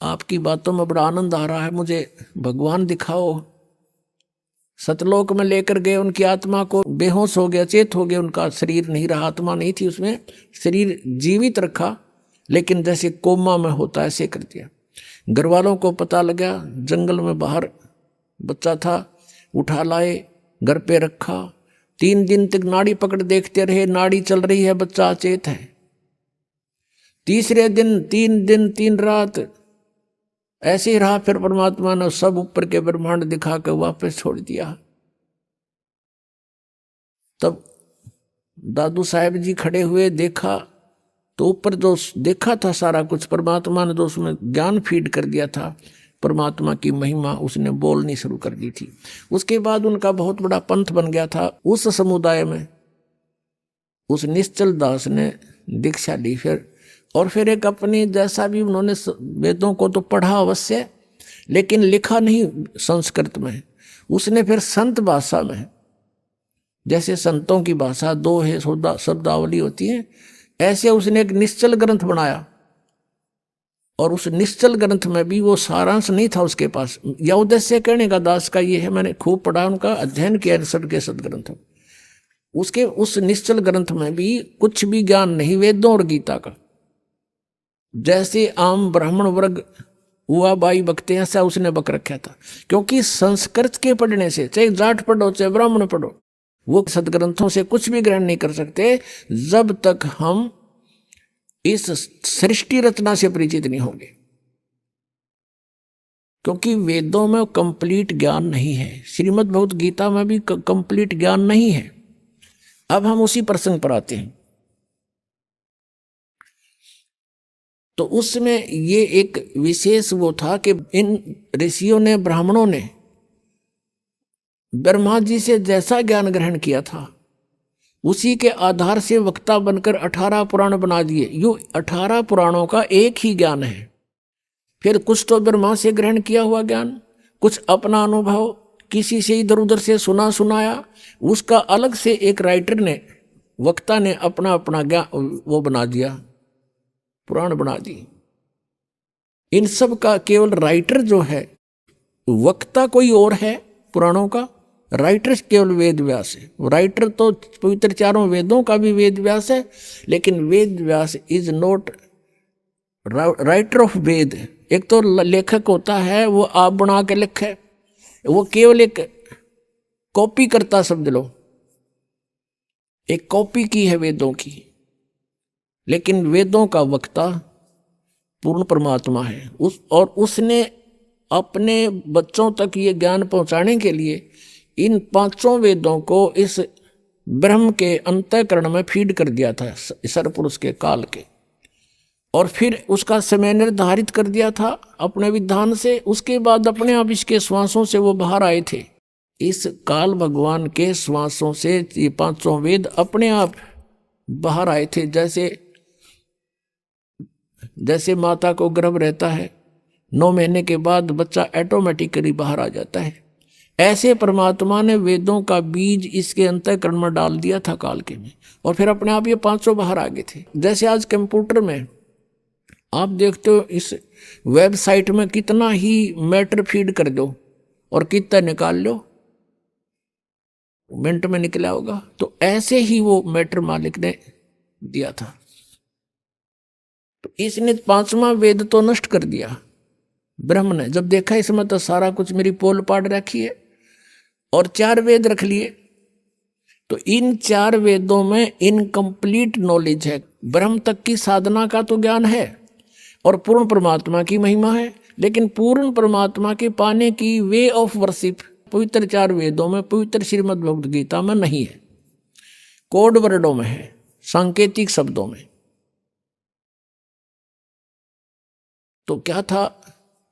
आपकी बातों में बड़ा आनंद आ रहा है, मुझे भगवान दिखाओ। सतलोक में लेकर गए, उनकी आत्मा को बेहोश हो गया, चेत हो गया। उनका शरीर नहीं रहा, आत्मा नहीं थी उसमें, शरीर जीवित रखा लेकिन जैसे कोमा में होता ऐसे कर दिया। घर वालों को पता लगा, जंगल में बाहर बच्चा था, उठा लाए, घर पे रखा। 3 दिन तक नाड़ी पकड़ देखते रहे, नाड़ी चल रही है, बच्चा अचेत है। तीसरे दिन 3 दिन 3 रात ऐसे ही रहा। फिर परमात्मा ने सब ऊपर के ब्रह्मांड दिखा कर वापस छोड़ दिया। तब दादू साहब जी खड़े हुए, देखा तो ऊपर जो देखा था सारा कुछ परमात्मा ने जो उसमें ज्ञान फीड कर दिया था, परमात्मा की महिमा उसने बोलनी शुरू कर दी थी। उसके बाद उनका बहुत बड़ा पंथ बन गया था। उस समुदाय में उस निश्चल दास ने दीक्षा ली। फिर और फिर एक अपनी जैसा भी उन्होंने वेदों को तो पढ़ा अवश्य, लेकिन लिखा नहीं संस्कृत में, उसने फिर संत भाषा में, जैसे संतों की भाषा दो है शब्दावली होती है, ऐसे उसने एक निश्चल ग्रंथ बनाया। और उस निश्चल ग्रंथ में भी वो सारांश नहीं था उसके पास। यह उद्देश्य कहने का दास का ये है, मैंने खूब पढ़ा, उनका अध्ययन किया के सदग्रंथ। उसके उस निश्चल ग्रंथ में भी कुछ भी ज्ञान नहीं वेदों और गीता का। जैसे आम ब्राह्मण वर्ग हुआ बाई बकते हैं, ऐसा उसने बक रखा था। क्योंकि संस्कृत के पढ़ने से, चाहे जाट पढ़ो चाहे ब्राह्मण पढ़ो, वो सदग्रंथों से कुछ भी ग्रहण नहीं कर सकते जब तक हम इस सृष्टि रचना से परिचित नहीं होंगे। क्योंकि वेदों में कंप्लीट ज्ञान नहीं है, श्रीमद् भगवत गीता में भी कंप्लीट ज्ञान नहीं है। अब हम उसी प्रसंग पर आते हैं। तो उसमें ये एक विशेष वो था कि इन ऋषियों ने, ब्राह्मणों ने ब्रह्मा जी से जैसा ज्ञान ग्रहण किया था, उसी के आधार से वक्ता बनकर 18 पुराण बना दिए। यो 18 पुराणों का एक ही ज्ञान है। फिर कुछ तो ब्रह्मा से ग्रहण किया हुआ ज्ञान, कुछ अपना अनुभव, किसी से इधर उधर से सुना सुनाया, उसका अलग से एक राइटर ने, वक्ता ने अपना अपना ज्ञान वो बना दिया, पुराण बना दी। इन सब का केवल राइटर जो है, वक्ता कोई और है पुराणों का, राइटर केवल वेद व्यास है। राइटर तो पवित्र चारों वेदों का भी वेद व्यास है, लेकिन Ved Vyas is not writer of वेद। एक तो लेखक होता है, वो आप बना के लिखे, वो केवल एक कॉपी करता, समझ लो एक कॉपी की है वेदों की। लेकिन वेदों का वक्ता पूर्ण परमात्मा है। उसने अपने बच्चों तक ये ज्ञान पहुंचाने के लिए इन 5 वेदों को इस ब्रह्म के अंतःकरण में फीड कर दिया था, सरपुरुष के काल के। और फिर उसका समय निर्धारित कर दिया था अपने विधान से। उसके बाद अपने आप इसके श्वासों से वो बाहर आए थे। इस काल भगवान के श्वासों से ये 5 वेद अपने आप बाहर आए थे। जैसे माता को गर्भ रहता है, 9 महीने के बाद बच्चा ऑटोमेटिकली बाहर आ जाता है, ऐसे परमात्मा ने वेदों का बीज इसके अंतःकरण में डाल दिया था काल के में, और फिर अपने आप ये 500 बाहर आ गए थे। जैसे आज कंप्यूटर में आप देखते हो, इस वेबसाइट में कितना ही मैटर फीड कर दो और कितना निकाल लो, मिनट में निकला होगा। तो ऐसे ही वो मैटर मालिक ने दिया था। तो इसने 5वां वेद तो नष्ट कर दिया ब्रह्म ने। जब देखा इसमें तो सारा कुछ मेरी पोल पाड़ रखी है, और 4 वेद रख लिए। तो इन 4 वेदों में इनकम्प्लीट नॉलेज है। ब्रह्म तक की साधना का तो ज्ञान है और पूर्ण परमात्मा की महिमा है, लेकिन पूर्ण परमात्मा के पाने की वे ऑफ वर्शिप पवित्र 4 वेदों में, पवित्र श्रीमद् भगवत गीता में नहीं है। कोड वर्डों में है, सांकेतिक शब्दों में। तो क्या था,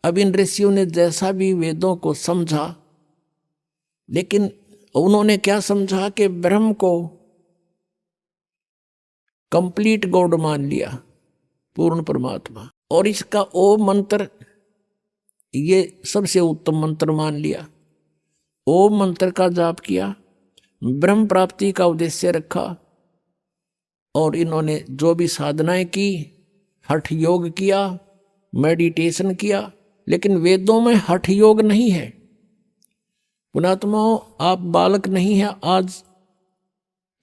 अब इन ऋषियों ने जैसा भी वेदों को समझा, लेकिन उन्होंने क्या समझा कि ब्रह्म को कंप्लीट गॉड मान लिया, पूर्ण परमात्मा, और इसका ओम मंत्र ये सबसे उत्तम मंत्र मान लिया। ओम मंत्र का जाप किया, ब्रह्म प्राप्ति का उद्देश्य रखा, और इन्होंने जो भी साधनाएं की, हठ योग किया, मेडिटेशन किया। लेकिन वेदों में हठ योग नहीं है। पुणात्माओं, आप बालक नहीं है, आज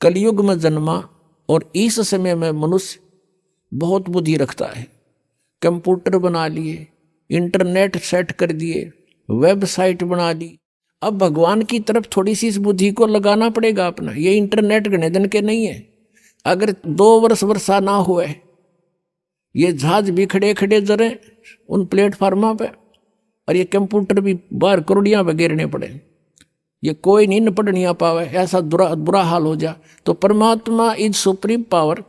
कलयुग में जन्मा, और इस समय में मनुष्य बहुत बुद्धि रखता है। कंप्यूटर बना लिए, इंटरनेट सेट कर दिए, वेबसाइट बना ली। अब भगवान की तरफ थोड़ी सी इस बुद्धि को लगाना पड़ेगा अपना। ये इंटरनेट गणे दिन के नहीं है। अगर 2 वर्ष वर्षा ना हुए, ये जहाज भी खड़े खड़े जरे उन प्लेटफार्मों पे, और ये कंप्यूटर भी बाहर करोड़ियां पे गिरने पड़े, ये कोई नहीं पढ़ नहीं आ पावे, ऐसा बुरा हाल हो जा। तो परमात्मा इज सुप्रीम पावर,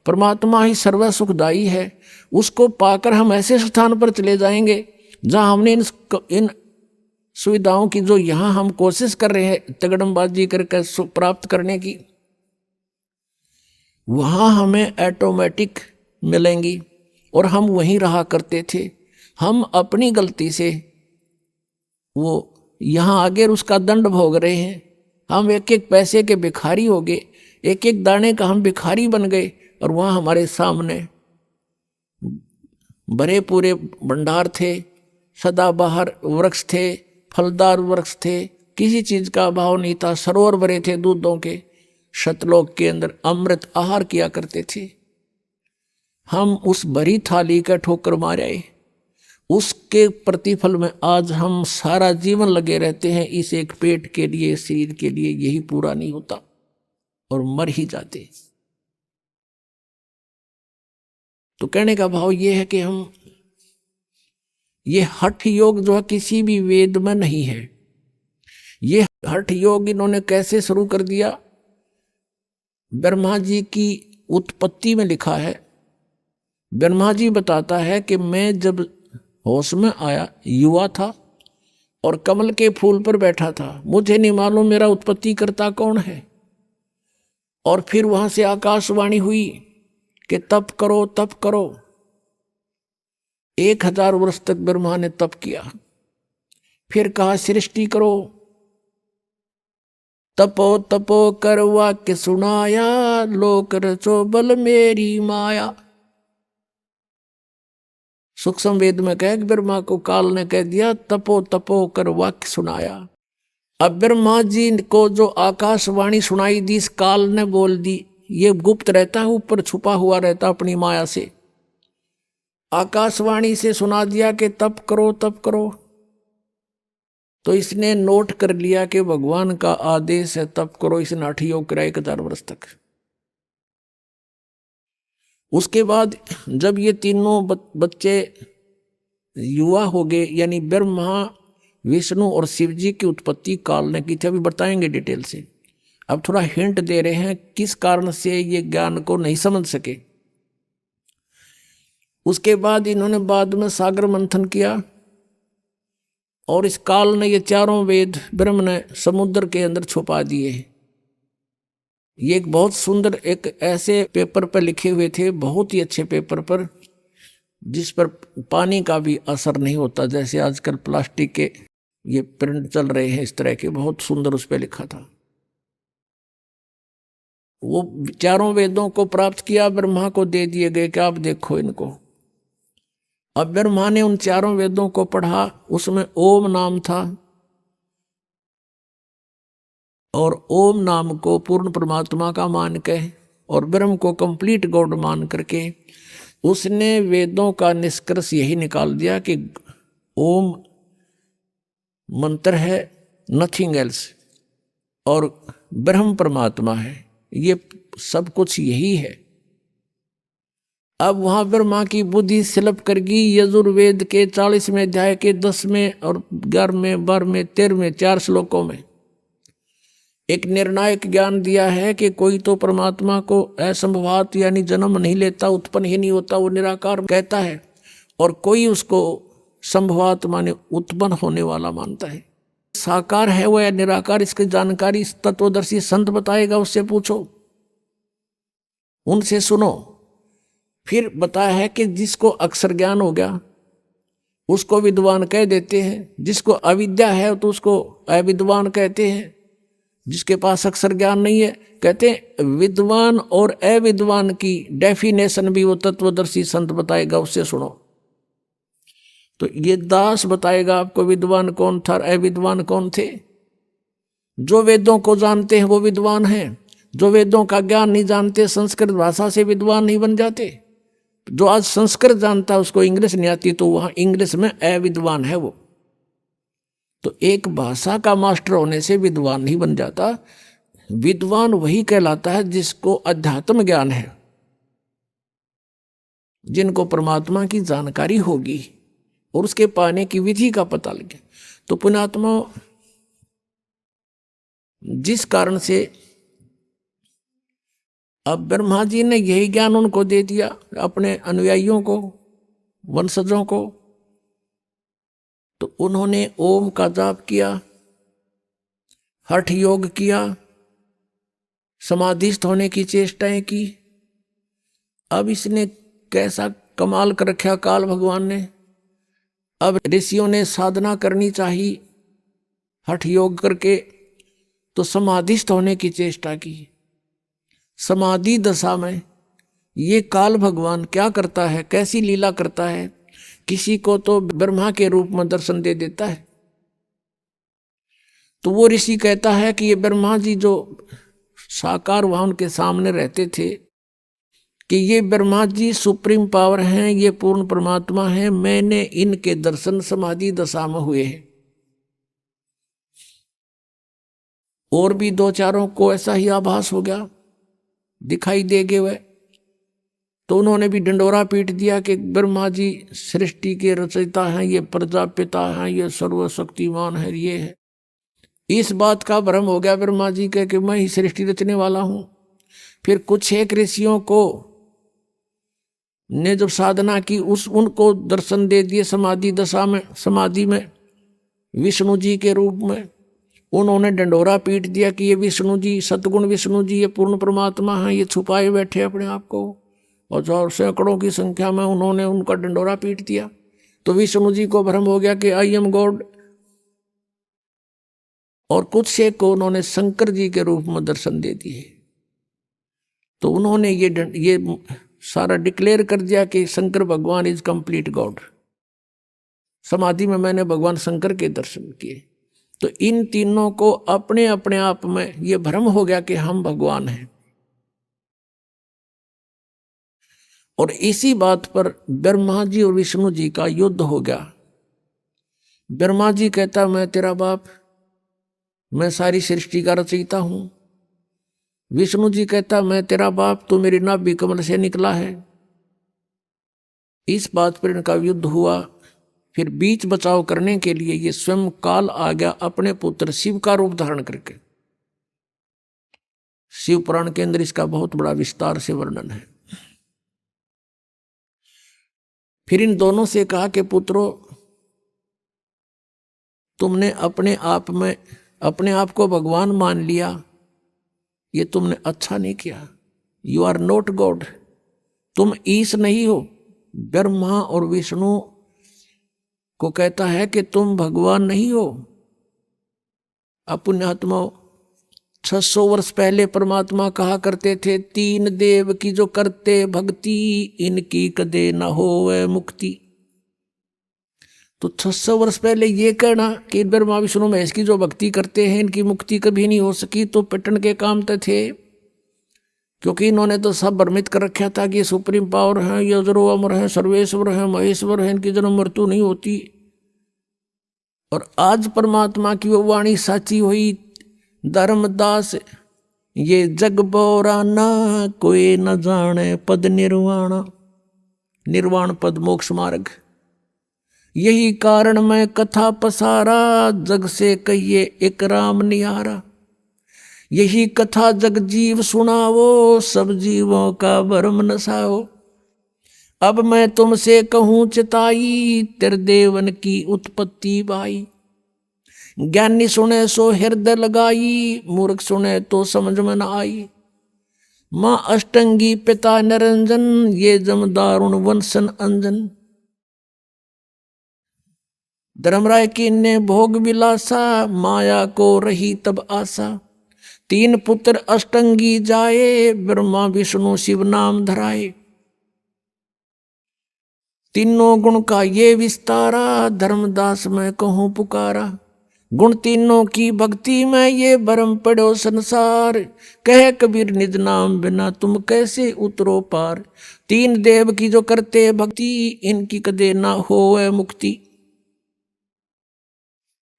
परमात्मा ही सर्व सुखदायी है। उसको पाकर हम ऐसे स्थान पर चले जाएंगे जहां हमने इन सुविधाओं की, जो यहाँ हम कोशिश कर रहे हैं तगड़मबाजी करके प्राप्त करने की, वहाँ हमें ऑटोमेटिक मिलेंगी। और हम वहीं रहा करते थे। हम अपनी गलती से वो यहाँ आगे उसका दंड भोग रहे हैं। हम एक एक पैसे के भिखारी हो गए, एक एक दाने का हम भिखारी बन गए, और वहाँ हमारे सामने भरे पूरे भंडार थे, सदाबहार वृक्ष थे, फलदार वृक्ष थे, किसी चीज का अभाव नहीं था, सरोवर भरे थे दूधों के, सतलोक के अंदर अमृत आहार किया करते थे। हम उस भरी थाली का ठोकर मारे आए, उसके प्रतिफल में आज हम सारा जीवन लगे रहते हैं इस एक पेट के लिए, शरीर के लिए। यही पूरा नहीं होता और मर ही जाते। तो कहने का भाव ये है कि हम ये हठ योग जो है किसी भी वेद में नहीं है। ये हठ योग इन्होंने कैसे शुरू कर दिया? ब्रह्मा जी की उत्पत्ति में लिखा है। ब्रह्मा जी बताता है कि मैं जब होश में आया, युवा था और कमल के फूल पर बैठा था, मुझे नहीं मालूम मेरा उत्पत्ति करता कौन है। और फिर वहां से आकाशवाणी हुई कि तप करो, तप करो। 1000 वर्ष तक ब्रह्मा ने तप किया। फिर कहा सृष्टि करो, तपो तपो कर वाक्य सुनाया, लोक रचो बल मेरी माया। सूक्ष्म वेद में कह ब्रह्मा को काल ने कह दिया तपो तपो कर वाक्य सुनाया। अब ब्रह्मा जी को जो आकाशवाणी सुनाई दी, इस काल ने बोल दी। ये गुप्त रहता है, ऊपर छुपा हुआ रहता अपनी माया से। आकाशवाणी से सुना दिया कि तप करो, तप करो। तो इसने नोट कर लिया कि भगवान का आदेश है तप करो। इसने हठ योग करा 1000 वर्ष तक। उसके बाद जब ये तीनों बच्चे युवा हो गए, यानी ब्रह्मा, विष्णु और शिव जी की उत्पत्ति काल ने की थी। अभी बताएंगे डिटेल से। अब थोड़ा हिंट दे रहे हैं किस कारण से ये ज्ञान को नहीं समझ सके। उसके बाद इन्होंने बाद में सागर मंथन किया और इस काल ने ये चारों वेद ब्रह्म ने समुद्र के अंदर छुपा दिए। ये एक बहुत सुंदर एक ऐसे पेपर पर लिखे हुए थे, बहुत ही अच्छे पेपर पर, जिस पर पानी का भी असर नहीं होता, जैसे आजकल प्लास्टिक के ये प्रिंट चल रहे हैं इस तरह के। बहुत सुंदर उस पर लिखा था। वो चारों वेदों को प्राप्त किया, ब्रह्मा को दे दिए गए कि आप देखो इनको। अब ब्रह्मा ने उन चारों वेदों को पढ़ा, उसमें ओम नाम था और ओम नाम को पूर्ण परमात्मा का मान के और ब्रह्म को कंप्लीट गॉड मान करके उसने वेदों का निष्कर्ष यही निकाल दिया कि ओम मंत्र है, नथिंग एल्स, और ब्रह्म परमात्मा है, ये सब कुछ यही है। अब वहां ब्रह्मा की बुद्धि स्लप कर गई। यजुर्वेद के 40वें अध्याय के 10वें और 11वें 12वें 13वें 4 श्लोकों में एक निर्णायक ज्ञान दिया है कि कोई तो परमात्मा को असंभवात यानी जन्म नहीं लेता, उत्पन्न ही नहीं होता, वो निराकार कहता है, और कोई उसको संभवात माने उत्पन्न होने वाला मानता है। साकार है वो या निराकार, इसकी जानकारी तत्वदर्शी संत बताएगा, उससे पूछो, उनसे सुनो। फिर बताया है कि जिसको अक्षर ज्ञान हो गया उसको विद्वान कह देते हैं, जिसको अविद्या है तो उसको अविद्वान कहते हैं, जिसके पास अक्षर ज्ञान नहीं है कहते हैं विद्वान। और अविद्वान की डेफिनेशन भी वो तत्वदर्शी संत बताएगा, उससे सुनो। तो ये दास बताएगा आपको विद्वान कौन था और अविद्वान कौन थे। जो वेदों को जानते हैं वो विद्वान हैं, जो वेदों का ज्ञान नहीं जानते संस्कृत भाषा से विद्वान नहीं बन जाते। जो आज संस्कृत जानता है उसको इंग्लिश नहीं आती तो वहां इंग्लिश में अविद्वान है वो। तो एक भाषा का मास्टर होने से विद्वान नहीं बन जाता। विद्वान वही कहलाता है जिसको अध्यात्म ज्ञान है, जिनको परमात्मा की जानकारी होगी और उसके पाने की विधि का पता लगे। तो पुण्यात्मा, जिस कारण से अब ब्रह्मा जी ने यही ज्ञान उनको दे दिया, अपने अनुयायियों को, वंशजों को, तो उन्होंने ओम का जाप किया, हठ योग किया, समाधिस्थ होने की चेष्टाएं की। अब इसने कैसा कमाल कर रखा काल भगवान ने। अब ऋषियों ने साधना करनी चाहिए, हठ योग करके तो समाधिस्थ होने की चेष्टा की। समाधि दशा में ये काल भगवान क्या करता है, कैसी लीला करता है। किसी को तो ब्रह्मा के रूप में दर्शन दे देता है। तो वो ऋषि कहता है कि ये ब्रह्मा जी जो साकार वहां उनके सामने रहते थे, कि ये ब्रह्मा जी सुप्रीम पावर हैं, ये पूर्ण परमात्मा हैं, मैंने इनके दर्शन समाधि दशा में हुए हैं। और भी दो चारों को ऐसा ही आभास हो गया, दिखाई देंगे वह। तो उन्होंने भी डंडोरा पीट दिया कि ब्रह्मा जी सृष्टि के रचयिता हैं, ये प्रजापिता हैं, ये सर्वशक्तिमान है, ये है। इस बात का भ्रम हो गया ब्रह्मा जी के कि मैं ही सृष्टि रचने वाला हूं। फिर कुछ एक ऋषियों को ने जब साधना की, उनको दर्शन दे दिए समाधि दशा में, समाधि में विष्णु जी के रूप में। उन्होंने डंडोरा पीट दिया कि ये विष्णु जी, सतगुण विष्णु जी, ये पूर्ण परमात्मा हैं, ये छुपाए बैठे अपने आप को। और सैकड़ों की संख्या में उन्होंने उनका डंडोरा पीट दिया। तो विष्णु जी को भ्रम हो गया कि आई एम गॉड। और कुछ एक को उन्होंने शंकर जी के रूप में दर्शन दे दिए। तो उन्होंने ये सारा डिक्लेयर कर दिया कि शंकर भगवान इज कंप्लीट गॉड। समाधि में मैंने भगवान शंकर के दर्शन किए। तो इन तीनों को अपने अपने आप में ये भ्रम हो गया कि हम भगवान हैं। और इसी बात पर ब्रह्मा जी और विष्णु जी का युद्ध हो गया। ब्रह्मा जी कहता मैं तेरा बाप, मैं सारी सृष्टि का रचयिता हूं। विष्णु जी कहता मैं तेरा बाप, तू मेरी नाभि कमल से निकला है। इस बात पर इनका युद्ध हुआ। फिर बीच बचाव करने के लिए ये स्वयं काल आ गया अपने पुत्र शिव का रूप धारण करके। शिव पुराण के अंदर इसका बहुत बड़ा विस्तार से वर्णन है। फिर इन दोनों से कहा कि पुत्रों, तुमने अपने आप में अपने आप को भगवान मान लिया, ये तुमने अच्छा नहीं किया। यू आर नॉट गॉड, तुम ईश नहीं हो। ब्रह्मा और विष्णु को कहता है कि तुम भगवान नहीं हो। पुण्यात्मा 600 वर्ष पहले परमात्मा कहा करते थे, तीन देव की जो करते भक्ति, इनकी कदे न होवे मुक्ति। तो 600 वर्ष पहले ये कहना कि ब्रह्मा विष्णु महेश की जो भक्ति करते हैं इनकी मुक्ति कभी नहीं हो सकी, तो पिटन के काम तो थे। क्योंकि इन्होंने तो सब भ्रमित कर रखा था कि ये सुप्रीम पावर है, ये अजरो अमर है, सर्वेश्वर है, महेश्वर है, इनकी जन्म मृत्यु नहीं होती। और आज परमात्मा की वो वाणी साची हुई, धर्मदास ये जग बोराना, कोई न जाने पद निर्वाण। निर्वाण पद मोक्ष मार्ग, यही कारण मैं कथा पसारा, जग से कहिए एक राम निहारा। यही कथा जग जीव सुनावो, सब जीवों का भरम नसाओ। अब मैं तुमसे कहूं चिताई, तेरे देवन की उत्पत्ति बाई। ज्ञानी सुने सो हृदय लगाई, मूर्ख सुने तो समझ में न आई। माँ अष्टंगी पिता निरंजन, ये जम दारुण वंशन अंजन। धर्मराय की ने भोग विलासा, माया को रही तब आशा। तीन पुत्र अष्टंगी जाए, ब्रह्मा विष्णु शिव नाम धराए। तीनों गुण का ये विस्तारा, धर्मदास मैं कहूं पुकारा। गुण तीनों की भक्ति में ये भरम पड़ो संसार। कह कबीर निज नाम बिना तुम कैसे उतरो पार। तीन देव की जो करते भक्ति, इनकी कदे ना होवे मुक्ति।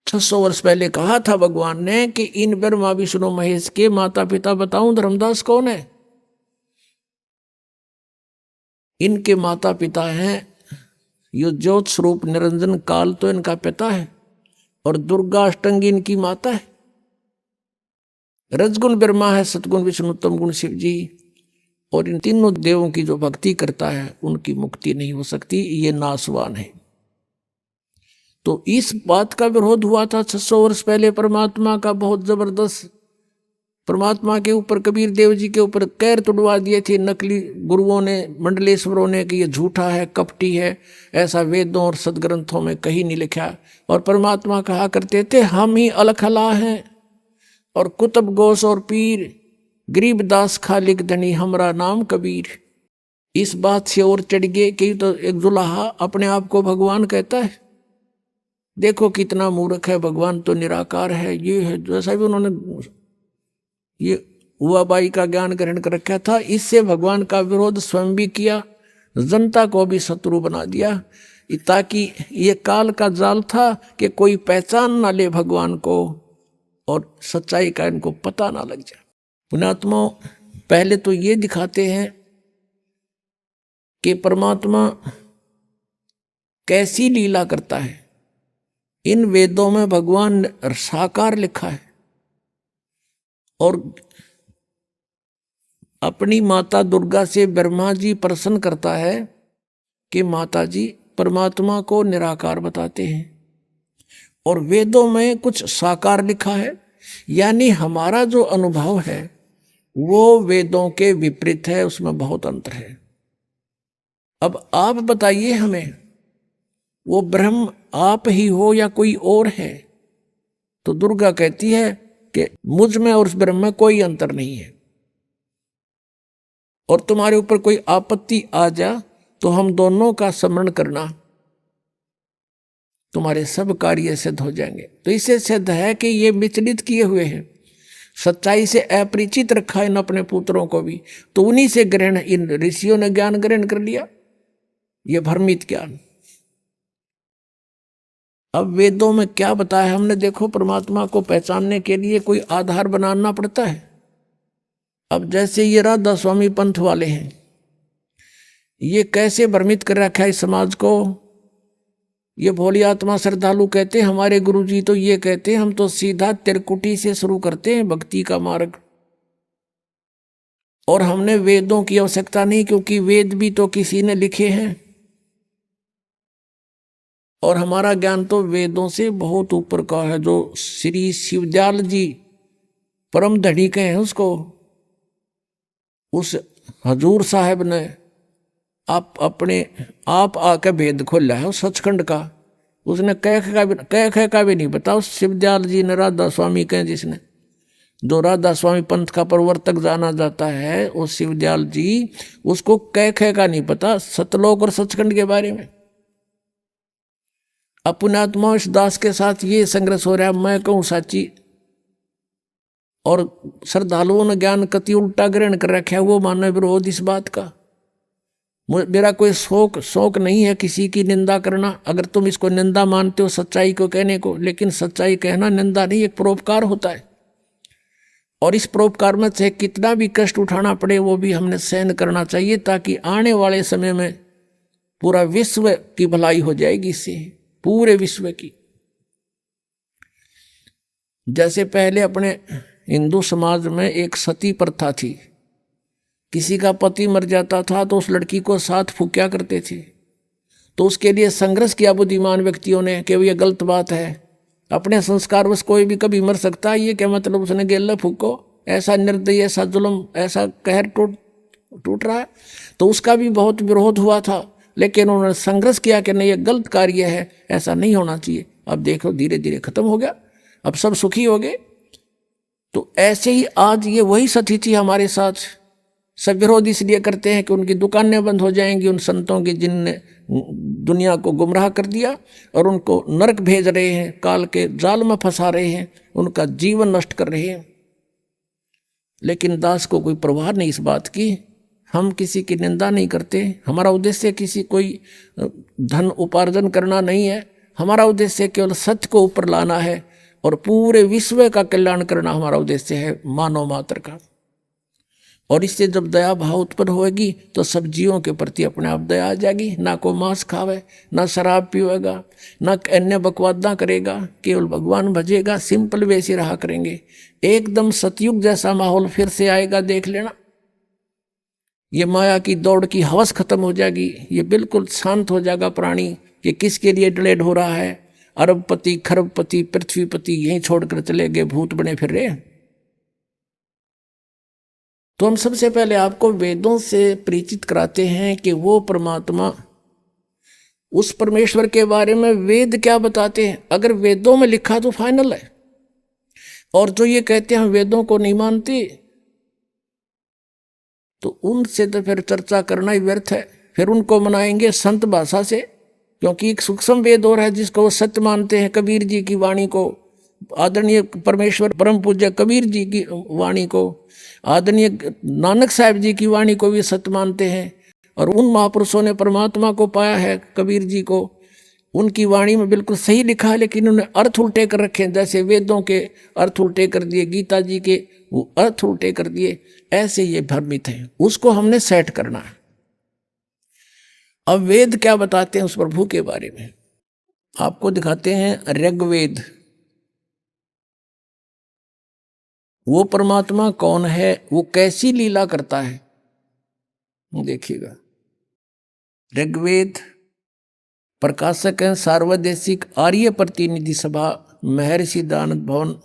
600 वर्ष पहले कहा था भगवान ने कि इन ब्रह्मा विष्णु महेश के माता पिता बताऊं धर्मदास कौन है। इनके माता पिता हैं यो ज्योत स्वरूप निरंजन काल, तो इनका पिता है। और दुर्गा अष्टंगी इनकी माता है। रजगुण ब्रह्मा है, सतगुण विष्णु, तमगुण शिव जी। और इन तीनों देवों की जो भक्ति करता है उनकी मुक्ति नहीं हो सकती, ये नासवान है। तो इस बात का विरोध हुआ था 600 वर्ष पहले परमात्मा का बहुत जबरदस्त। परमात्मा के ऊपर, कबीर देव जी के ऊपर कैर तुड़वा दिए थे नकली गुरुओं ने, मंडलेश्वरों ने, कि ये झूठा है, कपटी है, ऐसा वेदों और सदग्रंथों में कहीं नहीं लिखा। और परमात्मा कहा करते थे हम ही अलखला हैं, और कुतुब गोस और पीर, गरीबदास खालिक धनी हमरा नाम कबीर। इस बात से और चढ़ गए कि तो एक दुल्हा अपने आप को भगवान कहता है। देखो कितना मूर्ख है, भगवान तो निराकार है, ये है। जैसा भी उन्होंने ये हुआबाई का ज्ञान ग्रहण कर रखा था, इससे भगवान का विरोध स्वयं भी किया, जनता को भी शत्रु बना दिया, ताकि ये काल का जाल था कि कोई पहचान ना ले भगवान को और सच्चाई का इनको पता ना लग जाए। पुण्यात्मा पहले तो ये दिखाते हैं कि परमात्मा कैसी लीला करता है। इन वेदों में भगवान साकार लिखा है, और अपनी माता दुर्गा से ब्रह्मा जी प्रश्न करता है कि माता जी परमात्मा को निराकार बताते हैं, और वेदों में कुछ साकार लिखा है, यानी हमारा जो अनुभव है वो वेदों के विपरीत है, उसमें बहुत अंतर है। अब आप बताइए हमें, वो ब्रह्म आप ही हो या कोई और है? तो दुर्गा कहती है कि मुझ में और उस ब्रह्म में कोई अंतर नहीं है, और तुम्हारे ऊपर कोई आपत्ति आ जा तो हम दोनों का स्मरण करना, तुम्हारे सब कार्य सिद्ध हो जाएंगे। तो इससे सिद्ध है कि ये विचलित किए हुए हैं, सच्चाई से अपरिचित रखा इन अपने पुत्रों को भी, तो उन्हीं से ग्रहण, इन ऋषियों ने ज्ञान ग्रहण कर लिया, ये भ्रमित ज्ञान। अब वेदों में क्या बताया हमने, देखो परमात्मा को पहचानने के लिए कोई आधार बनाना पड़ता है। अब जैसे ये राधा स्वामी पंथ वाले हैं, ये कैसे भ्रमित कर रखा है इस समाज को। ये भोली आत्मा श्रद्धालु कहते हैं हमारे गुरुजी तो ये कहते हैं हम तो सीधा त्रिकुटी से शुरू करते हैं भक्ति का मार्ग, और हमने वेदों की आवश्यकता नहीं, क्योंकि वेद भी तो किसी ने लिखे हैं, और हमारा ज्ञान तो वेदों से बहुत ऊपर का है। जो श्री शिवदयाल जी परम धड़ी के हैं, उसको उस हजूर साहब ने आप आके भेद खोला है उस सचखंड का। उसने कह का भी नहीं बता। उस शिवदयाल जी ने राधा स्वामी कहें, जिसने जो राधा स्वामी पंथ का प्रवर्तक जाना जाता है, उस शिवदयाल जी, उसको कह का नहीं पता सतलोक और सचखंड के बारे में। पुण्यात्मा इस दास के साथ ये संघर्ष हो रहा है, मैं कहूँ साची, और श्रद्धालुओं ने ज्ञान कति उल्टा ग्रहण कर रखा है, वो मानव विरोध इस बात का। मेरा कोई शौक नहीं है किसी की निंदा करना, अगर तुम इसको निंदा मानते हो सच्चाई को कहने को, लेकिन सच्चाई कहना निंदा नहीं, एक परोपकार होता है, और इस परोपकार में चाहे कितना भी कष्ट उठाना पड़े वो भी हमने सहन करना चाहिए, ताकि आने वाले समय में पूरा विश्व की भलाई हो जाएगी इससे, पूरे विश्व की। जैसे पहले अपने हिंदू समाज में एक सती प्रथा थी, किसी का पति मर जाता था तो उस लड़की को साथ फूंका करते थे, तो उसके लिए संघर्ष किया बुद्धिमान व्यक्तियों ने कि ये गलत बात है, अपने संस्कार बस कोई भी कभी मर सकता है, ये क्या मतलब उसने गेला फूको, ऐसा निर्दयी, ऐसा जुल्म, ऐसा कहर टूट रहा है। तो उसका भी बहुत विरोध हुआ था, लेकिन उन्होंने संघर्ष किया कि नहीं ये गलत कार्य है, ऐसा नहीं होना चाहिए। अब देखो धीरे धीरे खत्म हो गया, अब सब सुखी हो गए। तो ऐसे ही आज ये वही स्थिति हमारे साथ, सब विरोध इसलिए करते हैं कि उनकी दुकानें बंद हो जाएंगी, उन संतों की जिनने दुनिया को गुमराह कर दिया और उनको नरक भेज रहे हैं, काल के जाल में फंसा रहे हैं, उनका जीवन नष्ट कर रहे हैं। लेकिन दास को कोई परवाह नहीं इस बात की, हम किसी की निंदा नहीं करते, हमारा उद्देश्य किसी कोई धन उपार्जन करना नहीं है, हमारा उद्देश्य केवल सत्य को ऊपर लाना है और पूरे विश्व का कल्याण करना हमारा उद्देश्य है, मानव मात्र का। और इससे जब दया भाव उत्पन्न होगी तो सब जीवों के प्रति अपने आप दया आ जाएगी। ना को मांस खावे, ना शराब पीवेगा, ना अन्य बकवादा करेगा, केवल भगवान भजेगा, सिंपल वैसे रहा करेंगे। एकदम सतयुग जैसा माहौल फिर से आएगा, देख लेना। ये माया की दौड़ की हवस खत्म हो जाएगी, ये बिल्कुल शांत हो जाएगा प्राणी। ये किसके लिए डिलेड हो रहा है? अरबपति, खरबपति, पृथ्वीपति यहीं छोड़कर चले गए, भूत बने फिर रहे। तो हम सबसे पहले आपको वेदों से परिचित कराते हैं कि वो परमात्मा, उस परमेश्वर के बारे में वेद क्या बताते हैं। अगर वेदों में लिखा तो फाइनल है, और जो ये कहते हैं हम वेदों को नहीं मानते, तो उनसे तो फिर चर्चा करना ही व्यर्थ है। फिर उनको मनाएंगे संत भाषा से, क्योंकि एक सूक्ष्म वेद और है जिसको वो सत्य मानते हैं। कबीर जी की वाणी को, आदरणीय परमेश्वर परम पूज्य कबीर जी की वाणी को, आदरणीय नानक साहब जी की वाणी को भी सत्य मानते हैं। और उन महापुरुषों ने परमात्मा को पाया है, कबीर जी को, उनकी वाणी में बिल्कुल सही लिखा है, लेकिन उन्होंने अर्थ उल्टे कर रखे हैं। जैसे वेदों के अर्थ उल्टे कर दिए, गीता जी के वो अर्थ उल्टे कर दिए, ऐसे ये भ्रमित हैं। उसको हमने सेट करना है। अब वेद क्या बताते हैं उस प्रभु के बारे में, आपको दिखाते हैं ऋग्वेद। वो परमात्मा कौन है, वो कैसी लीला करता है, देखिएगा। ऋग्वेद प्रकाशक हैं सार्वदेशिक आर्य प्रतिनिधि सभा, महर्षि दानंद भवन,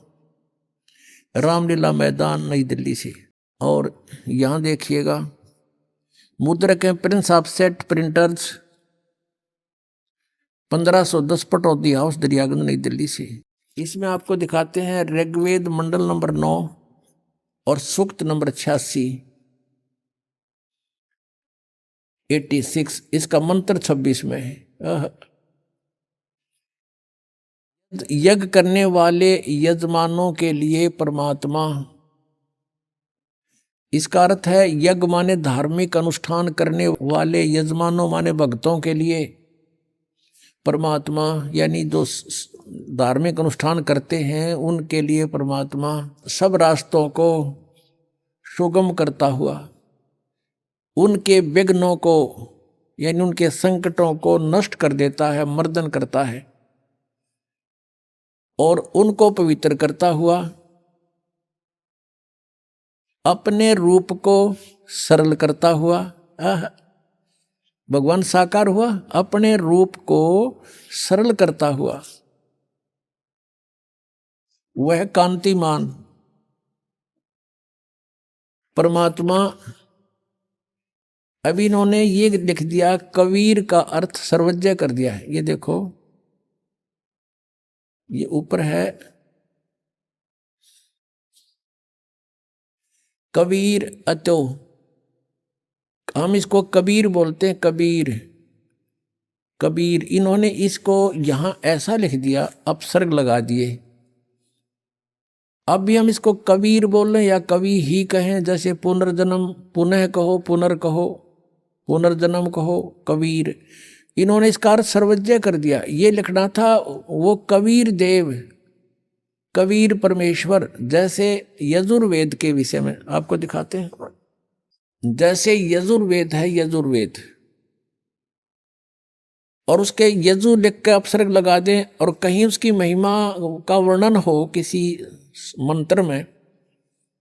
रामलीला मैदान, नई दिल्ली से। और यहाँ देखिएगा मुद्रक हैं Prince of set printers, 1510 Pataudi house, Daryaganj, नई दिल्ली से। इसमें आपको दिखाते हैं ऋग्वेद मंडल नंबर 9 और सूक्त नंबर 86 इसका मंत्र 26 में है। यज्ञ करने वाले यजमानों के लिए परमात्मा, इसका अर्थ है यज्ञ माने धार्मिक अनुष्ठान करने वाले यजमानों माने भक्तों के लिए परमात्मा, यानी जो धार्मिक अनुष्ठान करते हैं उनके लिए परमात्मा सब रास्तों को सुगम करता हुआ, उनके विघ्नों को यानी उनके संकटों को नष्ट कर देता है, मर्दन करता है, और उनको पवित्र करता हुआ अपने रूप को सरल करता हुआ। भगवान साकार हुआ, अपने रूप को सरल करता हुआ, वह कांतिमान परमात्मा। अभी इन्होंने ये लिख दिया, कबीर का अर्थ सर्वज्ञ कर दिया है। ये देखो, ये ऊपर है कबीर अतो, हम इसको कबीर बोलते हैं, कबीर कबीर। इन्होंने इसको यहां ऐसा लिख दिया, अपसर्ग लगा दिए। अब भी हम इसको कबीर बोल रहे हैं या कवि ही कहें, जैसे पुनर्जन्म पुनः कहो, पुनर्कहो, पुनर्जन्म कहो, कबीर। इन्होंने इसका अर्थ सर्वज्ञ कर दिया। ये लिखना था वो कबीर देव, कबीर परमेश्वर। जैसे यजुर्वेद के विषय में आपको दिखाते हैं, जैसे यजुर्वेद है, यजुर्वेद, और उसके यजु लिख के अपसर्ग लगा दें, और कहीं उसकी महिमा का वर्णन हो किसी मंत्र में,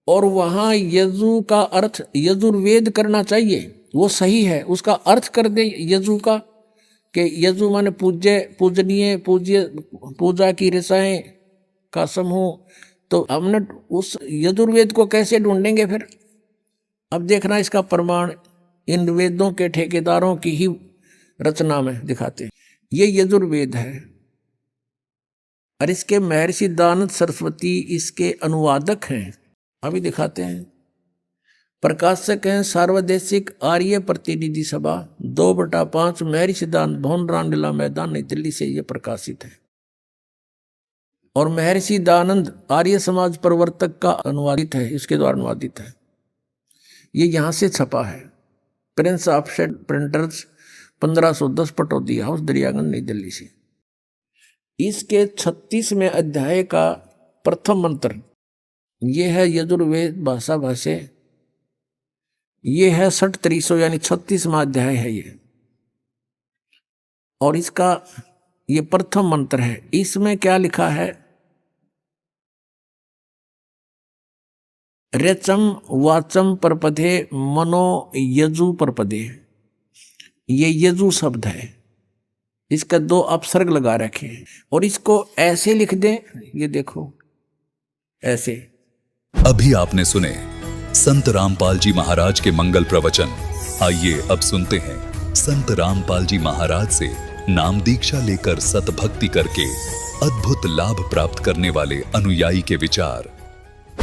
और वहां यजु का अर्थ यजुर्वेद करना चाहिए, वो सही है। उसका अर्थ कर दे यजु का, कि यजु माने पूज्य, पूजनीय, पूज्य, पूजा की रसाएं का समूह। तो हमने उस यजुर्वेद को कैसे ढूंढेंगे फिर? अब देखना इसका प्रमाण इन वेदों के ठेकेदारों की ही रचना में दिखाते हैं। ये यजुर्वेद है, और इसके महर्षि दानंद सरस्वती इसके अनुवादक हैं। अभी दिखाते हैं। प्रकाशक हैं सार्वदेशिक आर्य प्रतिनिधि सभा, 2/5, महर्षि दानंद भवन, रामलीला मैदान, नई दिल्ली से ये प्रकाशित है। और महर्षि दानंद आर्य समाज प्रवर्तक का अनुवादित है, इसके द्वारा अनुवादित है। ये यहाँ से छपा है, Prince of set printers, 1510 Pataudi house, Daryaganj, नई दिल्ली से। इसके 36वें अध्याय का प्रथम मंत्र ये है यजुर्वेद भाषा भाष्य। ये है 6300 यानी 36वां अध्याय है ये, और इसका ये प्रथम मंत्र है। इसमें क्या लिखा है? रेचम वाचम परपदे मनो यजु परपदे, ये यजु शब्द है, इसका 2 अपसर्ग लगा रखे हैं, और इसको ऐसे लिख दें, ये देखो ऐसे।
अभी आपने सुने संत रामपाल जी महाराज के मंगल प्रवचन। आइए अब सुनते हैं संत रामपाल जी महाराज से नाम दीक्षा लेकर सतभक्ति करके अद्भुत लाभ प्राप्त करने वाले अनुयायी के विचार।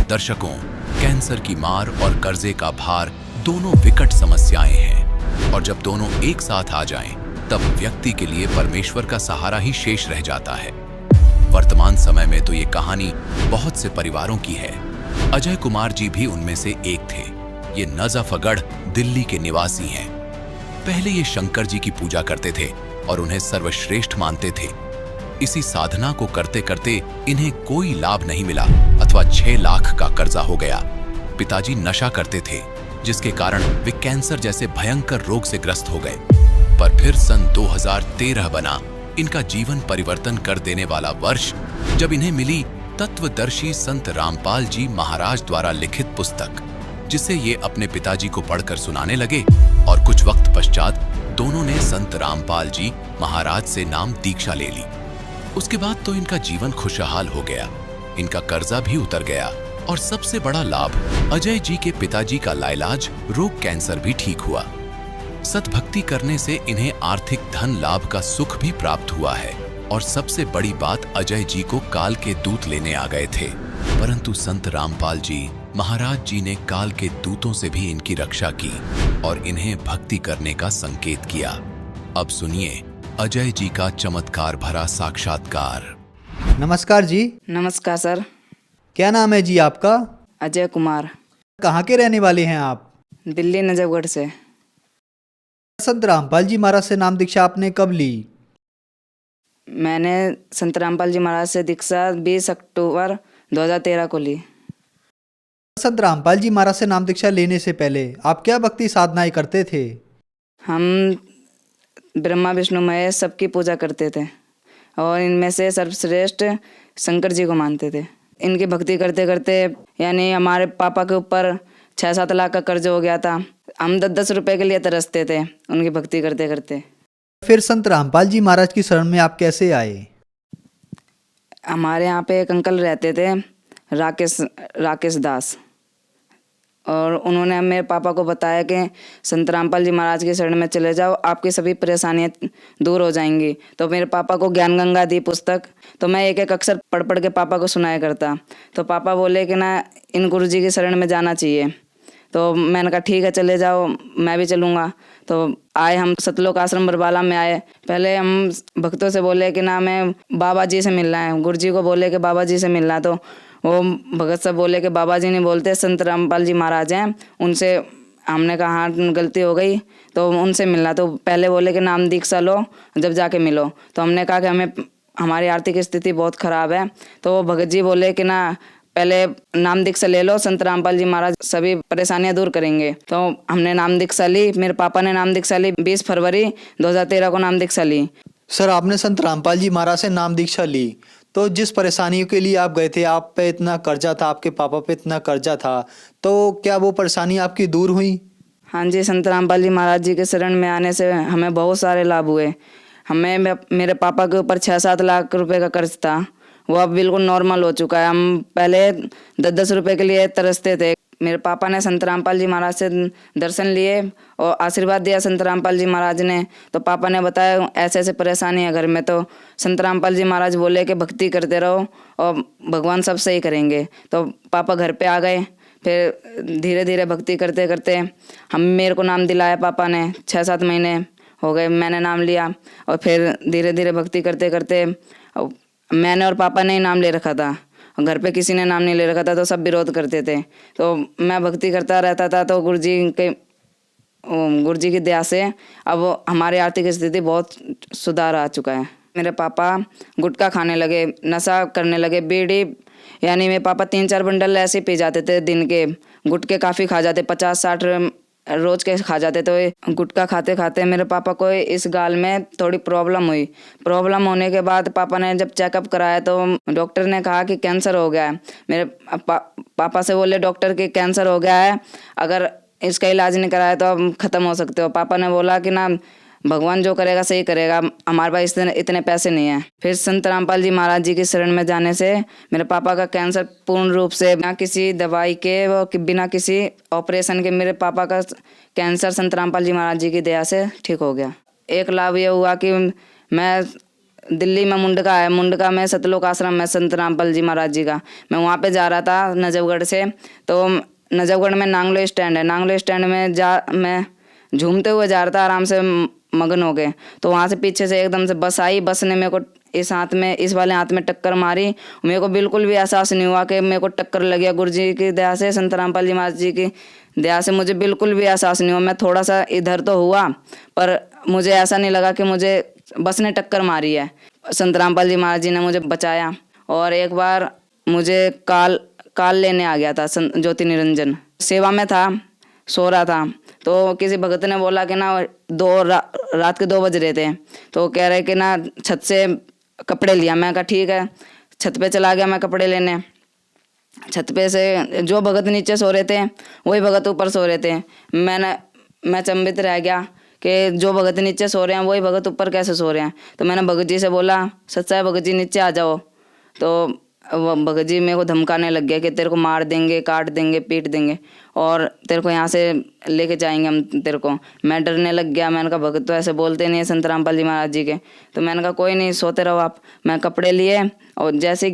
दर्शकों, कैंसर की मार और कर्जे का भार दोनों विकट समस्याएं हैं और जब दोनों एक साथ आ जाएं, तब व्यक्ति के लिए परमेश्वर का सहारा ही शेष रह जाता है। वर्तमान समय में तो ये कहानी बहुत से परिवारों की है। अजय कुमार जी भी उनमें से एक थे। ये नजफगढ़ दिल्ली के निवासी हैं। पहले ये शंकर जी की पूजा करते थे और उन्हें सर्वश्रेष्ठ मानते थे। इसी साधना को करते करते इन्हें कोई लाभ नहीं मिला अथवा 6 लाख का कर्जा हो गया। पिताजी नशा करते थे, जिसके कारण वे कैंसर जैसे भयंकर रोग से ग्रस्त हो गए। पर फिर सन 2013 बना इनका जीवन परिवर्तन कर देने वाला वर्ष, जब इन्हें मिली तत्वदर्शी संत रामपाल जी महाराज द्वारा लिखित पुस्तक, जिसे ये अपने पिताजी को पढ़कर सुनाने लगे और कुछ वक्त पश्चात दोनों ने संत रामपाल जी महाराज से नाम दीक्षा ले ली। उसके बाद तो इनका जीवन खुशहाल हो गया, इनका कर्जा भी उतर गया और सबसे बड़ा लाभ, अजय जी के पिताजी का लाइलाज रोग कैंसर भी ठीक हुआ। सतभक्ति करने से इन्हें आर्थिक धन लाभ का सुख भी प्राप्त हुआ है और सबसे बड़ी बात, अजय जी को काल के दूत लेने आ गए थे, परंतु संत रामपाल जी महाराज जी ने काल के दूतों से भी इनकी रक्षा की और इन्हें भक्ति करने का संकेत किया। अब सुनिए अजय जी का चमत्कार भरा साक्षात्कार।
नमस्कार जी।
नमस्कार सर।
क्या नाम है जी आपका?
अजय कुमार।
कहाँ के रहने वाले हैं आप?
दिल्ली नजफगढ़ से।
संत रामपाल जी महाराज से नाम दीक्षा आपने कब ली?
मैंने संत रामपाल जी महाराज से दीक्षा 20 अक्टूबर 2013 को ली।
संत रामपाल जी महाराज से नाम दीक्षा लेने से पहले आप क्या भक्ति साधनाएं करते थे?
हम ब्रह्मा विष्णु महेश सबकी पूजा करते थे और इनमें से सर्वश्रेष्ठ शंकर जी को मानते थे। इनकी भक्ति करते करते यानी हमारे पापा के ऊपर 6-7 लाख का कर्ज हो गया था। हम 10-10 रुपए के लिए तरसते थे उनकी भक्ति करते करते।
फिर संत रामपाल जी महाराज की शरण में आप कैसे आए?
हमारे यहाँ पे एक अंकल रहते थे, राकेश दास, और उन्होंने मेरे पापा को बताया कि संत रामपाल जी महाराज की शरण में चले जाओ, आपकी सभी परेशानियाँ दूर हो जाएंगी। तो मेरे पापा को ज्ञान गंगा दी पुस्तक, तो मैं एक एक अक्षर पढ़ पढ़ के पापा को सुनाया करता। तो पापा बोले कि ना, इन गुरु जी की शरण में जाना चाहिए। तो मैंने कहा ठीक है चले जाओ, मैं भी चलूँगा। तो आए हम सतलोक आश्रम बरबाला में आए। पहले हम भक्तों से बोले कि ना हमें बाबा जी से मिलना है, गुरु जी को बोले कि बाबा जी से मिलना है। तो वो भगत साहब बोले कि बाबा जी नहीं बोलते, संत रामपाल जी महाराज हैं, उनसे। हमने कहा हाँ गलती हो गई, तो उनसे मिलना। तो पहले बोले कि नाम दीक्षा लो, जब जाके मिलो। तो हमने कहा कि हमारी आर्थिक स्थिति बहुत ख़राब है। तो वो भगत जी बोले कि ना पहले नाम दीक्षा ले लो, संत रामपाल जी महाराज सभी परेशानियां दूर करेंगे। तो हमने नाम दीक्षा ली, मेरे पापा ने नाम दीक्षा ली 20 फरवरी 2013 को नाम दीक्षा ली।
सर, आपने संत रामपाल जी महाराज से नाम दीक्षा ली, तो जिस परेशानियों के लिए आप गए थे, आप पे इतना कर्जा था, आपके पापा पे इतना कर्जा था, तो क्या वो परेशानी आपकी दूर हुई?
हाँ जी, संत रामपाल जी महाराज जी के शरण में आने से हमें बहुत सारे लाभ हुए। मेरे पापा के ऊपर 6-7 लाख रुपए का कर्ज था, वो अब बिल्कुल नॉर्मल हो चुका है। हम पहले 10-10 रुपए के लिए तरसते थे। मेरे पापा ने संत रामपाल जी महाराज से दर्शन लिए और आशीर्वाद दिया संत रामपाल जी महाराज ने। तो पापा ने बताया ऐसे ऐसे परेशानी है घर में। तो संत रामपाल जी महाराज बोले कि भक्ति करते रहो और भगवान सब सही करेंगे। तो पापा घर पे आ गए। फिर धीरे धीरे भक्ति करते करते मेरे को नाम दिलाया पापा ने। 6-7 महीने हो गए मैंने नाम लिया, और फिर धीरे धीरे भक्ति करते करते मैंने और पापा ने ही नाम ले रखा था। घर पे किसी ने नाम नहीं ले रखा था, तो सब विरोध करते थे। तो मैं भक्ति करता रहता था। तो गुरु जी की दया से अब हमारी आर्थिक स्थिति बहुत सुधार आ चुका है। मेरे पापा गुटखा खाने लगे, नशा करने लगे, बीड़ी, यानी मेरे पापा 3-4 बंडल ऐसे पी जाते थे दिन के। गुटखे काफ़ी खा जाते, 50-60 रोज के खा जाते। तो गुटखा खाते खाते मेरे पापा को इस गाल में थोड़ी प्रॉब्लम हुई। प्रॉब्लम होने के बाद पापा ने जब चेकअप कराया तो डॉक्टर ने कहा कि कैंसर हो गया है। मेरे पापा से बोले डॉक्टर कि कैंसर हो गया है, अगर इसका इलाज नहीं कराया तो अब ख़त्म हो सकते हो। पापा ने बोला कि ना भगवान जो करेगा सही करेगा, हमारे पास इतने पैसे नहीं है। फिर संत रामपाल जी महाराज जी की शरण में जाने से मेरे पापा का कैंसर पूर्ण रूप से बिना किसी दवाई के व बिना किसी ऑपरेशन के मेरे पापा का कैंसर संत रामपाल जी महाराज जी की दया से ठीक हो गया। एक लाभ ये हुआ कि मैं दिल्ली में मुंडका में सतलोक आश्रम में संत रामपाल जी महाराज जी का, मैं वहाँ पे जा रहा था नजफगढ़ से। तो नजफगढ़ में नांगलो स्टैंड है, नांगलो स्टैंड में मैं झूमते हुए जा रहा था आराम से मगन हो गए। तो वहाँ से पीछे से एकदम से बस आई, बस ने मेरे को इस वाले हाथ में टक्कर मारी। मेरे को बिल्कुल भी एहसास नहीं हुआ कि मेरे को टक्कर लग गया। गुरु जी की दया से, संत रामपाल जी महाराज जी की दया से मुझे बिल्कुल भी एहसास नहीं हुआ। मैं थोड़ा सा इधर तो हुआ पर मुझे ऐसा नहीं लगा कि मुझे बस ने टक्कर मारी है। संत रामपाल जी महाराज जी ने मुझे बचाया। और एक बार मुझे काल लेने आ गया था ज्योति निरंजन, सेवा में था, सो रहा था। तो किसी भगत ने बोला कि ना रात के 2 बज रहे थे, तो कह रहे कि ना छत से कपड़े लिया। मैं कहा ठीक है, छत पे चला गया मैं कपड़े लेने। छत पे से जो भगत नीचे सो रहे थे वही भगत ऊपर सो रहे थे। मैं चंबित रह गया कि जो भगत नीचे सो रहे हैं वही भगत ऊपर कैसे सो रहे हैं। तो मैंने भगत जी से बोला, सच्चा भगत जी नीचे आ जाओ। तो वो भगत जी मेरे को धमकाने लग गया कि तेरे को मार देंगे, काट देंगे, पीट देंगे और तेरे को यहाँ से लेके जाएंगे हम तेरे को। मैं डरने लग गया। मैंने कहा भगत तो ऐसे बोलते नहीं है संत रामपाल जी महाराज जी के। तो मैंने कहा कोई नहीं, सोते रहो आप। मैं कपड़े लिए और जैसे ही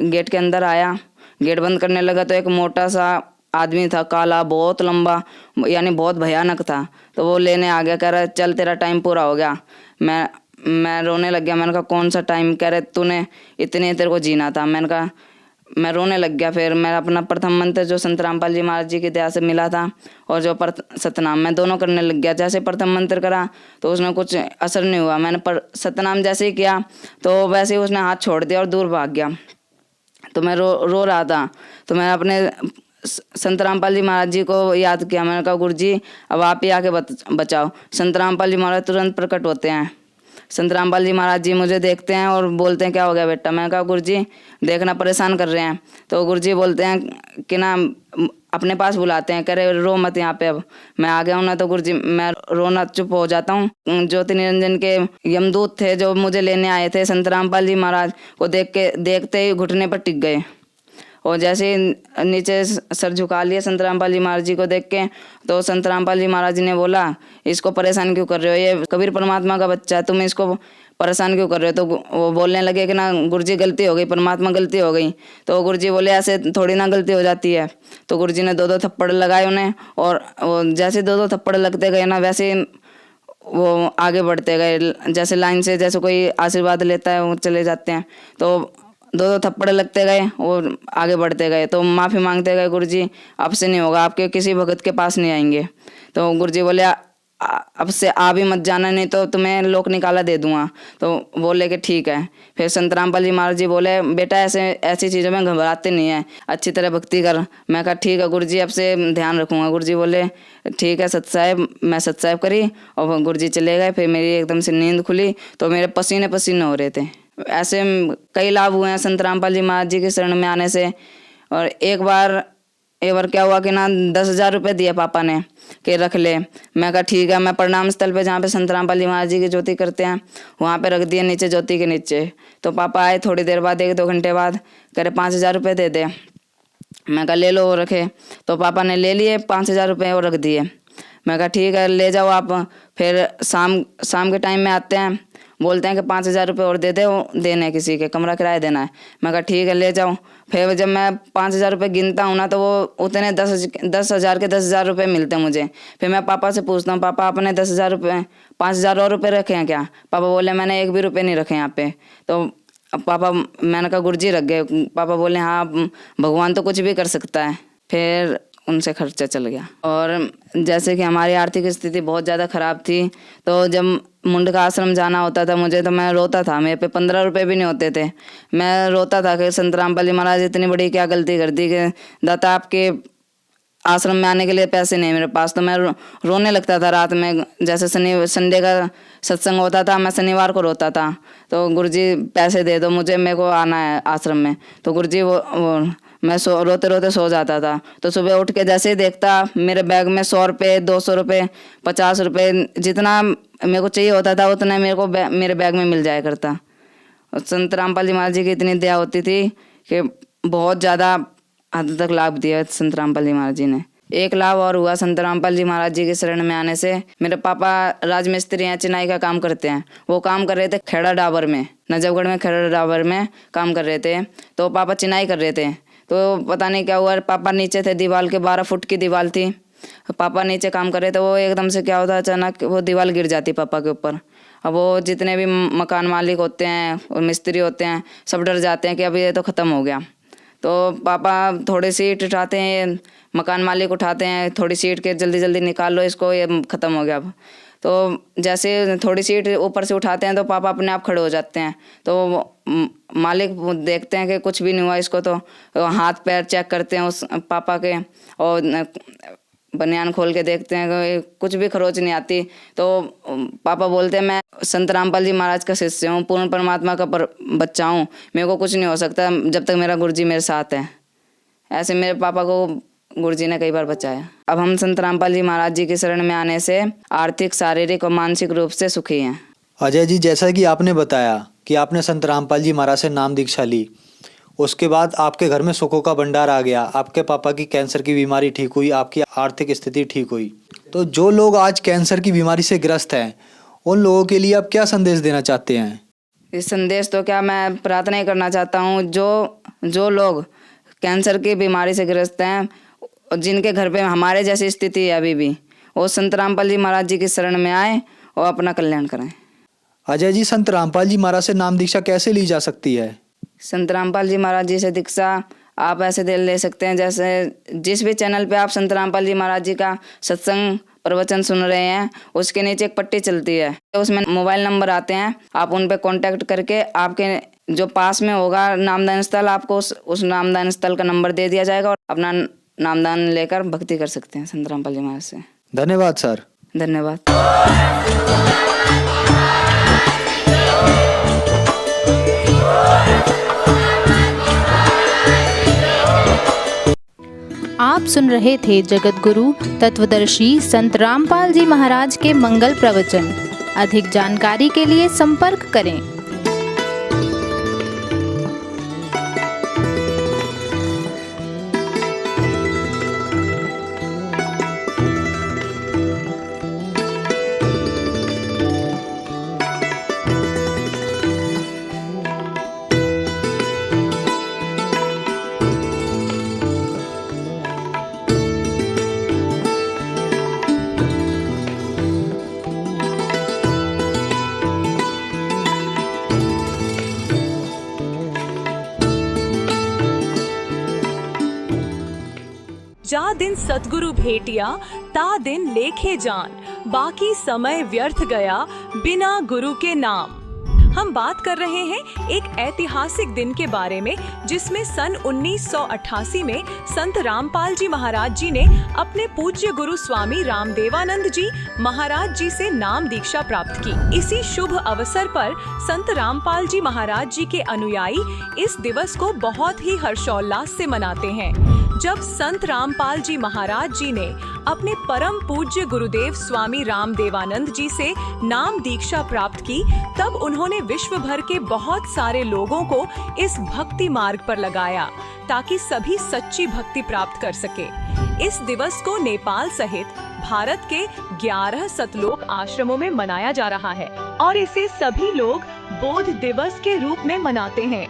गेट के अंदर आया, गेट बंद करने लगा तो एक मोटा सा आदमी था, काला, बहुत लंबा, यानी बहुत भयानक था। तो वो लेने आ गया, कह रहा चल तेरा टाइम पूरा हो गया। मैं रोने लग गया। मैंने कहा कौन सा टाइम? कह रहे तूने इतने तेरे को जीना था। मैंने कहा, मैं रोने लग गया। फिर मैं अपना प्रथम मंत्र जो संत रामपाल जी महाराज जी की दया से मिला था और जो सतनाम, मैं दोनों करने लग गया। जैसे प्रथम मंत्र करा तो उसमें कुछ असर नहीं हुआ। मैंने सतनाम जैसे ही किया तो वैसे ही उसने हाथ छोड़ दिया और दूर भाग गया। तो मैं रो रहा था। तो मैं अपने संत रामपाल जी महाराज जी को याद किया। मैंने कहा गुरु जी अब आप ही आके बचाओ। संत रामपाल जी महाराज तुरंत प्रकट होते हैं। संत रामपाल जी महाराज जी मुझे देखते हैं और बोलते हैं क्या हो गया बेटा? मैंने कहा गुरु जी देखना परेशान कर रहे हैं। तो गुरु जी बोलते हैं कि ना अपने पास बुलाते हैं, कह रहे रो मत यहाँ पे। अब मैं आ गया हूँ ना तो गुरु जी मैं रोना चुप हो जाता हूँ। ज्योति निरंजन के यमदूत थे जो मुझे लेने आए थे, संत रामपाल जी महाराज को देखते ही घुटने पर टिक गए और जैसे नीचे सर झुका लिए संत रामपाल जी महाराज जी को देख के। तो संत रामपाल जी महाराज जी ने बोला इसको परेशान क्यों कर रहे हो? ये कबीर परमात्मा का बच्चा है, तुम इसको परेशान क्यों कर रहे हो? तो वो बोलने लगे कि ना गुरुजी गलती हो गई, परमात्मा गलती हो गई। तो गुरुजी बोले ऐसे थोड़ी ना गलती हो जाती है। तो गुरुजी ने 2-2 थप्पड़ लगाए उन्हें और जैसे 2-2 थप्पड़ लगते गए ना वैसे वो आगे बढ़ते गए। जैसे लाइन से जैसे कोई आशीर्वाद लेता है वो चले जाते हैं। तो 2-2 थप्पड़ लगते गए और आगे बढ़ते गए। तो माफ़ी मांगते गए, गुरुजी आपसे नहीं होगा, आपके किसी भगत के पास नहीं आएंगे। तो गुरुजी बोले अब से आ भी मत जाना, नहीं तो तुम्हें लोक निकाला दे दूंगा। तो बोले कि ठीक है। फिर संत रामपाल जी महाराज जी बोले बेटा ऐसी चीज़ों में घबराते नहीं है, अच्छी तरह भक्ति कर। मैं कहा ठीक है गुरुजी, अब से ध्यान रखूंगा। गुरुजी बोले ठीक है सत साहेब। मैं सत साहेब करी और गुरुजी चले गए। फिर मेरी एकदम से नींद खुली तो मेरे पसीने पसीने हो रहे थे। ऐसे कई लाभ हुए हैं संत रामपाल जी महाराज जी की शरण में आने से। और एक बार क्या हुआ कि ना 10,000 रुपये दिए पापा ने कि रख ले। मैं कहा ठीक है। मैं प्रणाम स्थल पे जहाँ पे संत रामपाल जी महाराज जी की ज्योति करते हैं वहाँ पे रख दिए नीचे ज्योति के नीचे। तो पापा आए थोड़ी देर बाद, 1-2 घंटे बाद, कह रहे 5,000 रुपये दे दे। मैं कहा ले लो वो रखे। तो पापा ने ले लिए 5,000 रुपये और रख दिए। मैं कहा ठीक है ले जाओ आप। फिर शाम के टाइम में आते हैं, बोलते हैं कि 5,000 रुपये और दे दे, देने किसी के कमरा किराया देना है। मैं कहा ठीक है ले जाओ। फिर जब मैं 5,000 रुपये गिनता हूँ ना तो वो उतने 10,000 के 10,000 रुपये मिलते हैं मुझे। फिर मैं पापा से पूछता हूँ पापा आपने 10,000 रुपये 5,000 और रुपये रखे हैं क्या? पापा बोले मैंने 1 भी रुपये नहीं रखे यहाँ पे। तो पापा, मैंने कहा गुरुजी रख गए। पापा बोले हाँ भगवान तो कुछ भी कर सकता है। फिर उनसे खर्चा चल गया। और जैसे कि हमारी आर्थिक स्थिति बहुत ज़्यादा ख़राब थी तो जब मुंडका आश्रम जाना होता था मुझे तो मैं रोता था। मेरे पे 15 रुपये भी नहीं होते थे। मैं रोता था कि संत रामपाल जी महाराज इतनी बड़ी क्या गलती कर दी कि दाता आपके आश्रम में आने के लिए पैसे नहीं मेरे पास। तो मैं रोने लगता था रात में। जैसे संडे का सत्संग होता था मैं शनिवार को रोता था। तो गुरुजी पैसे दे दो मुझे, मेरे को आना है आश्रम में। तो गुरुजी वो मैं रोते रोते सो जाता था। तो सुबह उठ के जैसे ही देखता मेरे बैग में 100 रुपये, 200 रुपये, 50 रुपये, जितना मेरे को चाहिए होता था उतना मेरे को मेरे बैग में मिल जाया करता। और संत रामपाल जी महाराज जी की इतनी दया होती थी कि बहुत ज़्यादा हद तक लाभ दिया संत रामपाल जी महाराज जी ने। एक लाभ और हुआ संत रामपाल जी महाराज जी के शरण में आने से। मेरे पापा राजमिस्त्री हैं, चिनाई का काम करते हैं। वो काम कर रहे थे खेड़ा डाबर में, नजफगढ़ में खेड़ा डाबर में काम कर रहे थे। तो पापा चिनाई कर रहे थे, तो पता नहीं क्या हुआ, पापा नीचे थे, दीवार के 12 फुट की दीवार थी। पापा नीचे काम कर रहे थे, वो एकदम से क्या होता अचानक वो दीवार गिर जाती पापा के ऊपर। अब वो जितने भी मकान मालिक होते हैं और मिस्त्री होते हैं सब डर जाते हैं कि अभी ये तो ख़त्म हो गया। तो पापा थोड़ी सीट उठाते हैं, मकान मालिक उठाते हैं, थोड़ी सीट के जल्दी जल्दी निकाल लो इसको, ये ख़त्म हो गया अब। तो जैसे थोड़ी सीट ऊपर से उठाते हैं तो पापा अपने आप खड़े हो जाते हैं। तो मालिक देखते हैं कि कुछ भी नहीं हुआ इसको, तो हाथ पैर चेक करते हैं उस पापा के और बनियान खोल के देखते हैं कि कुछ भी खरोच नहीं आती। तो पापा बोलते हैं मैं संत रामपाल जी महाराज का शिष्य हूँ, पूर्ण परमात्मा का बच्चा हूँ, मेरे को कुछ नहीं हो सकता जब तक मेरा गुरुजी मेरे साथ है। ऐसे मेरे पापा को गुरुजी ने कई बार बचाया। अब हम संत रामपाल जी महाराज जी की शरण में आने से आर्थिक, शारीरिक और मानसिक रूप से सुखी हैं।
अजय जी, जैसा कि आपने बताया कि आपने संत रामपाल जी महाराज से नाम दीक्षा ली, उसके बाद आपके घर में सुखों का भंडार आ गया, आपके पापा की कैंसर की बीमारी ठीक हुई, आपकी आर्थिक स्थिति ठीक हुई। तो जो लोग आज कैंसर की बीमारी से ग्रस्त हैं उन लोगों के लिए आप क्या संदेश देना चाहते हैं?
इस संदेश तो क्या, मैं प्रार्थना ही करना चाहता हूँ जो लोग कैंसर की बीमारी से ग्रस्त हैं, जिनके घर पे हमारे जैसी स्थिति है अभी भी, वो संत रामपाल जी महाराज जी की शरण में आए और अपना कल्याण करें।
अजय जी, संत रामपाल जी महाराज से नाम दीक्षा कैसे ली जा सकती है?
संत रामपाल जी महाराज जी से दीक्षा आप ऐसे ले सकते हैं जैसे जिस भी चैनल पे आप संत रामपाल जी महाराज जी का सत्संग प्रवचन सुन रहे हैं उसके नीचे एक पट्टी चलती है, उसमें मोबाइल नंबर आते हैं, आप उन पे कांटेक्ट करके आपके जो पास में होगा नामदान स्थल, आपको उस नामदान स्थल का नंबर दे दिया जाएगा और अपना नामदान लेकर भक्ति कर सकते हैं संत रामपाल जी महाराज से।
धन्यवाद सर।
धन्यवाद।
आप सुन रहे थे जगत गुरु तत्वदर्शी संत रामपाल जी महाराज के मंगल प्रवचन। अधिक जानकारी के लिए संपर्क करें।
जा दिन सतगुरु भेटिया ता दिन लेखे जान, बाकी समय व्यर्थ गया बिना गुरु के नाम। हम बात कर रहे हैं एक ऐतिहासिक दिन के बारे में जिसमें सन 1988 में संत रामपाल जी महाराज जी ने अपने पूज्य गुरु स्वामी रामदेवानंद जी महाराज जी से नाम दीक्षा प्राप्त की। इसी शुभ अवसर पर संत रामपाल जी महाराज जी के अनुयायी इस दिवस को बहुत ही हर्षोल्लास से मनाते हैं। जब संत रामपाल जी महाराज जी ने अपने परम पूज्य गुरुदेव स्वामी रामदेवानंद जी से नाम दीक्षा प्राप्त की, तब उन्होंने विश्व भर के बहुत सारे लोगों को इस भक्ति मार्ग पर लगाया ताकि सभी सच्ची भक्ति प्राप्त कर सके। इस दिवस को नेपाल सहित भारत के 11 सतलोक आश्रमों में मनाया जा रहा है और इसे सभी लोग बोध दिवस के रूप में मनाते हैं।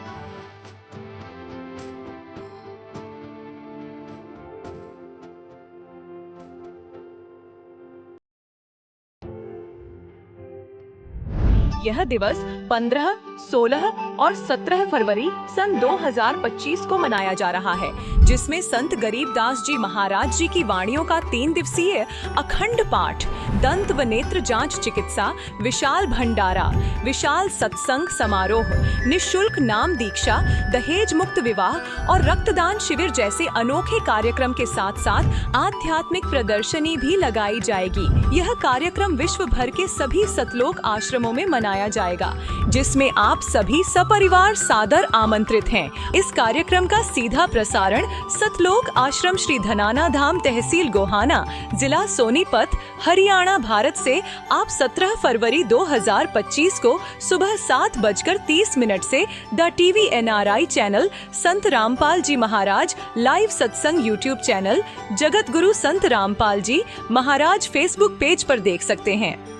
यह दिवस 15, 16 और 17 फरवरी सन 2025 को मनाया जा रहा है, जिसमें संत गरीबदास जी महाराज जी की वाणियों का 3 दिवसीय अखंड पाठ दंत व नेत्र जांच चिकित्सा, विशाल भंडारा, विशाल सत्संग समारोह, निशुल्क नाम दीक्षा, दहेज मुक्त विवाह और रक्तदान शिविर जैसे अनोखे कार्यक्रम के साथ साथ आध्यात्मिक प्रदर्शनी भी लगाई जाएगी। यह कार्यक्रम विश्व भर के सभी सतलोक आश्रमों में मनाया जाएगा, जिसमें आप सभी सपरिवार सादर आमंत्रित हैं। इस कार्यक्रम का सीधा प्रसारण सतलोक आश्रम श्री धनाना धाम, तहसील गोहाना, जिला सोनीपत, हरियाणा, भारत से आप 17 फरवरी 2025 को सुबह 7:30 से the TV NRI channel, Sant Rampal ji Maharaj live सत्संग यूट्यूब चैनल, जगत गुरु संत रामपाल जी महाराज फेसबुक पेज पर देख सकते हैं।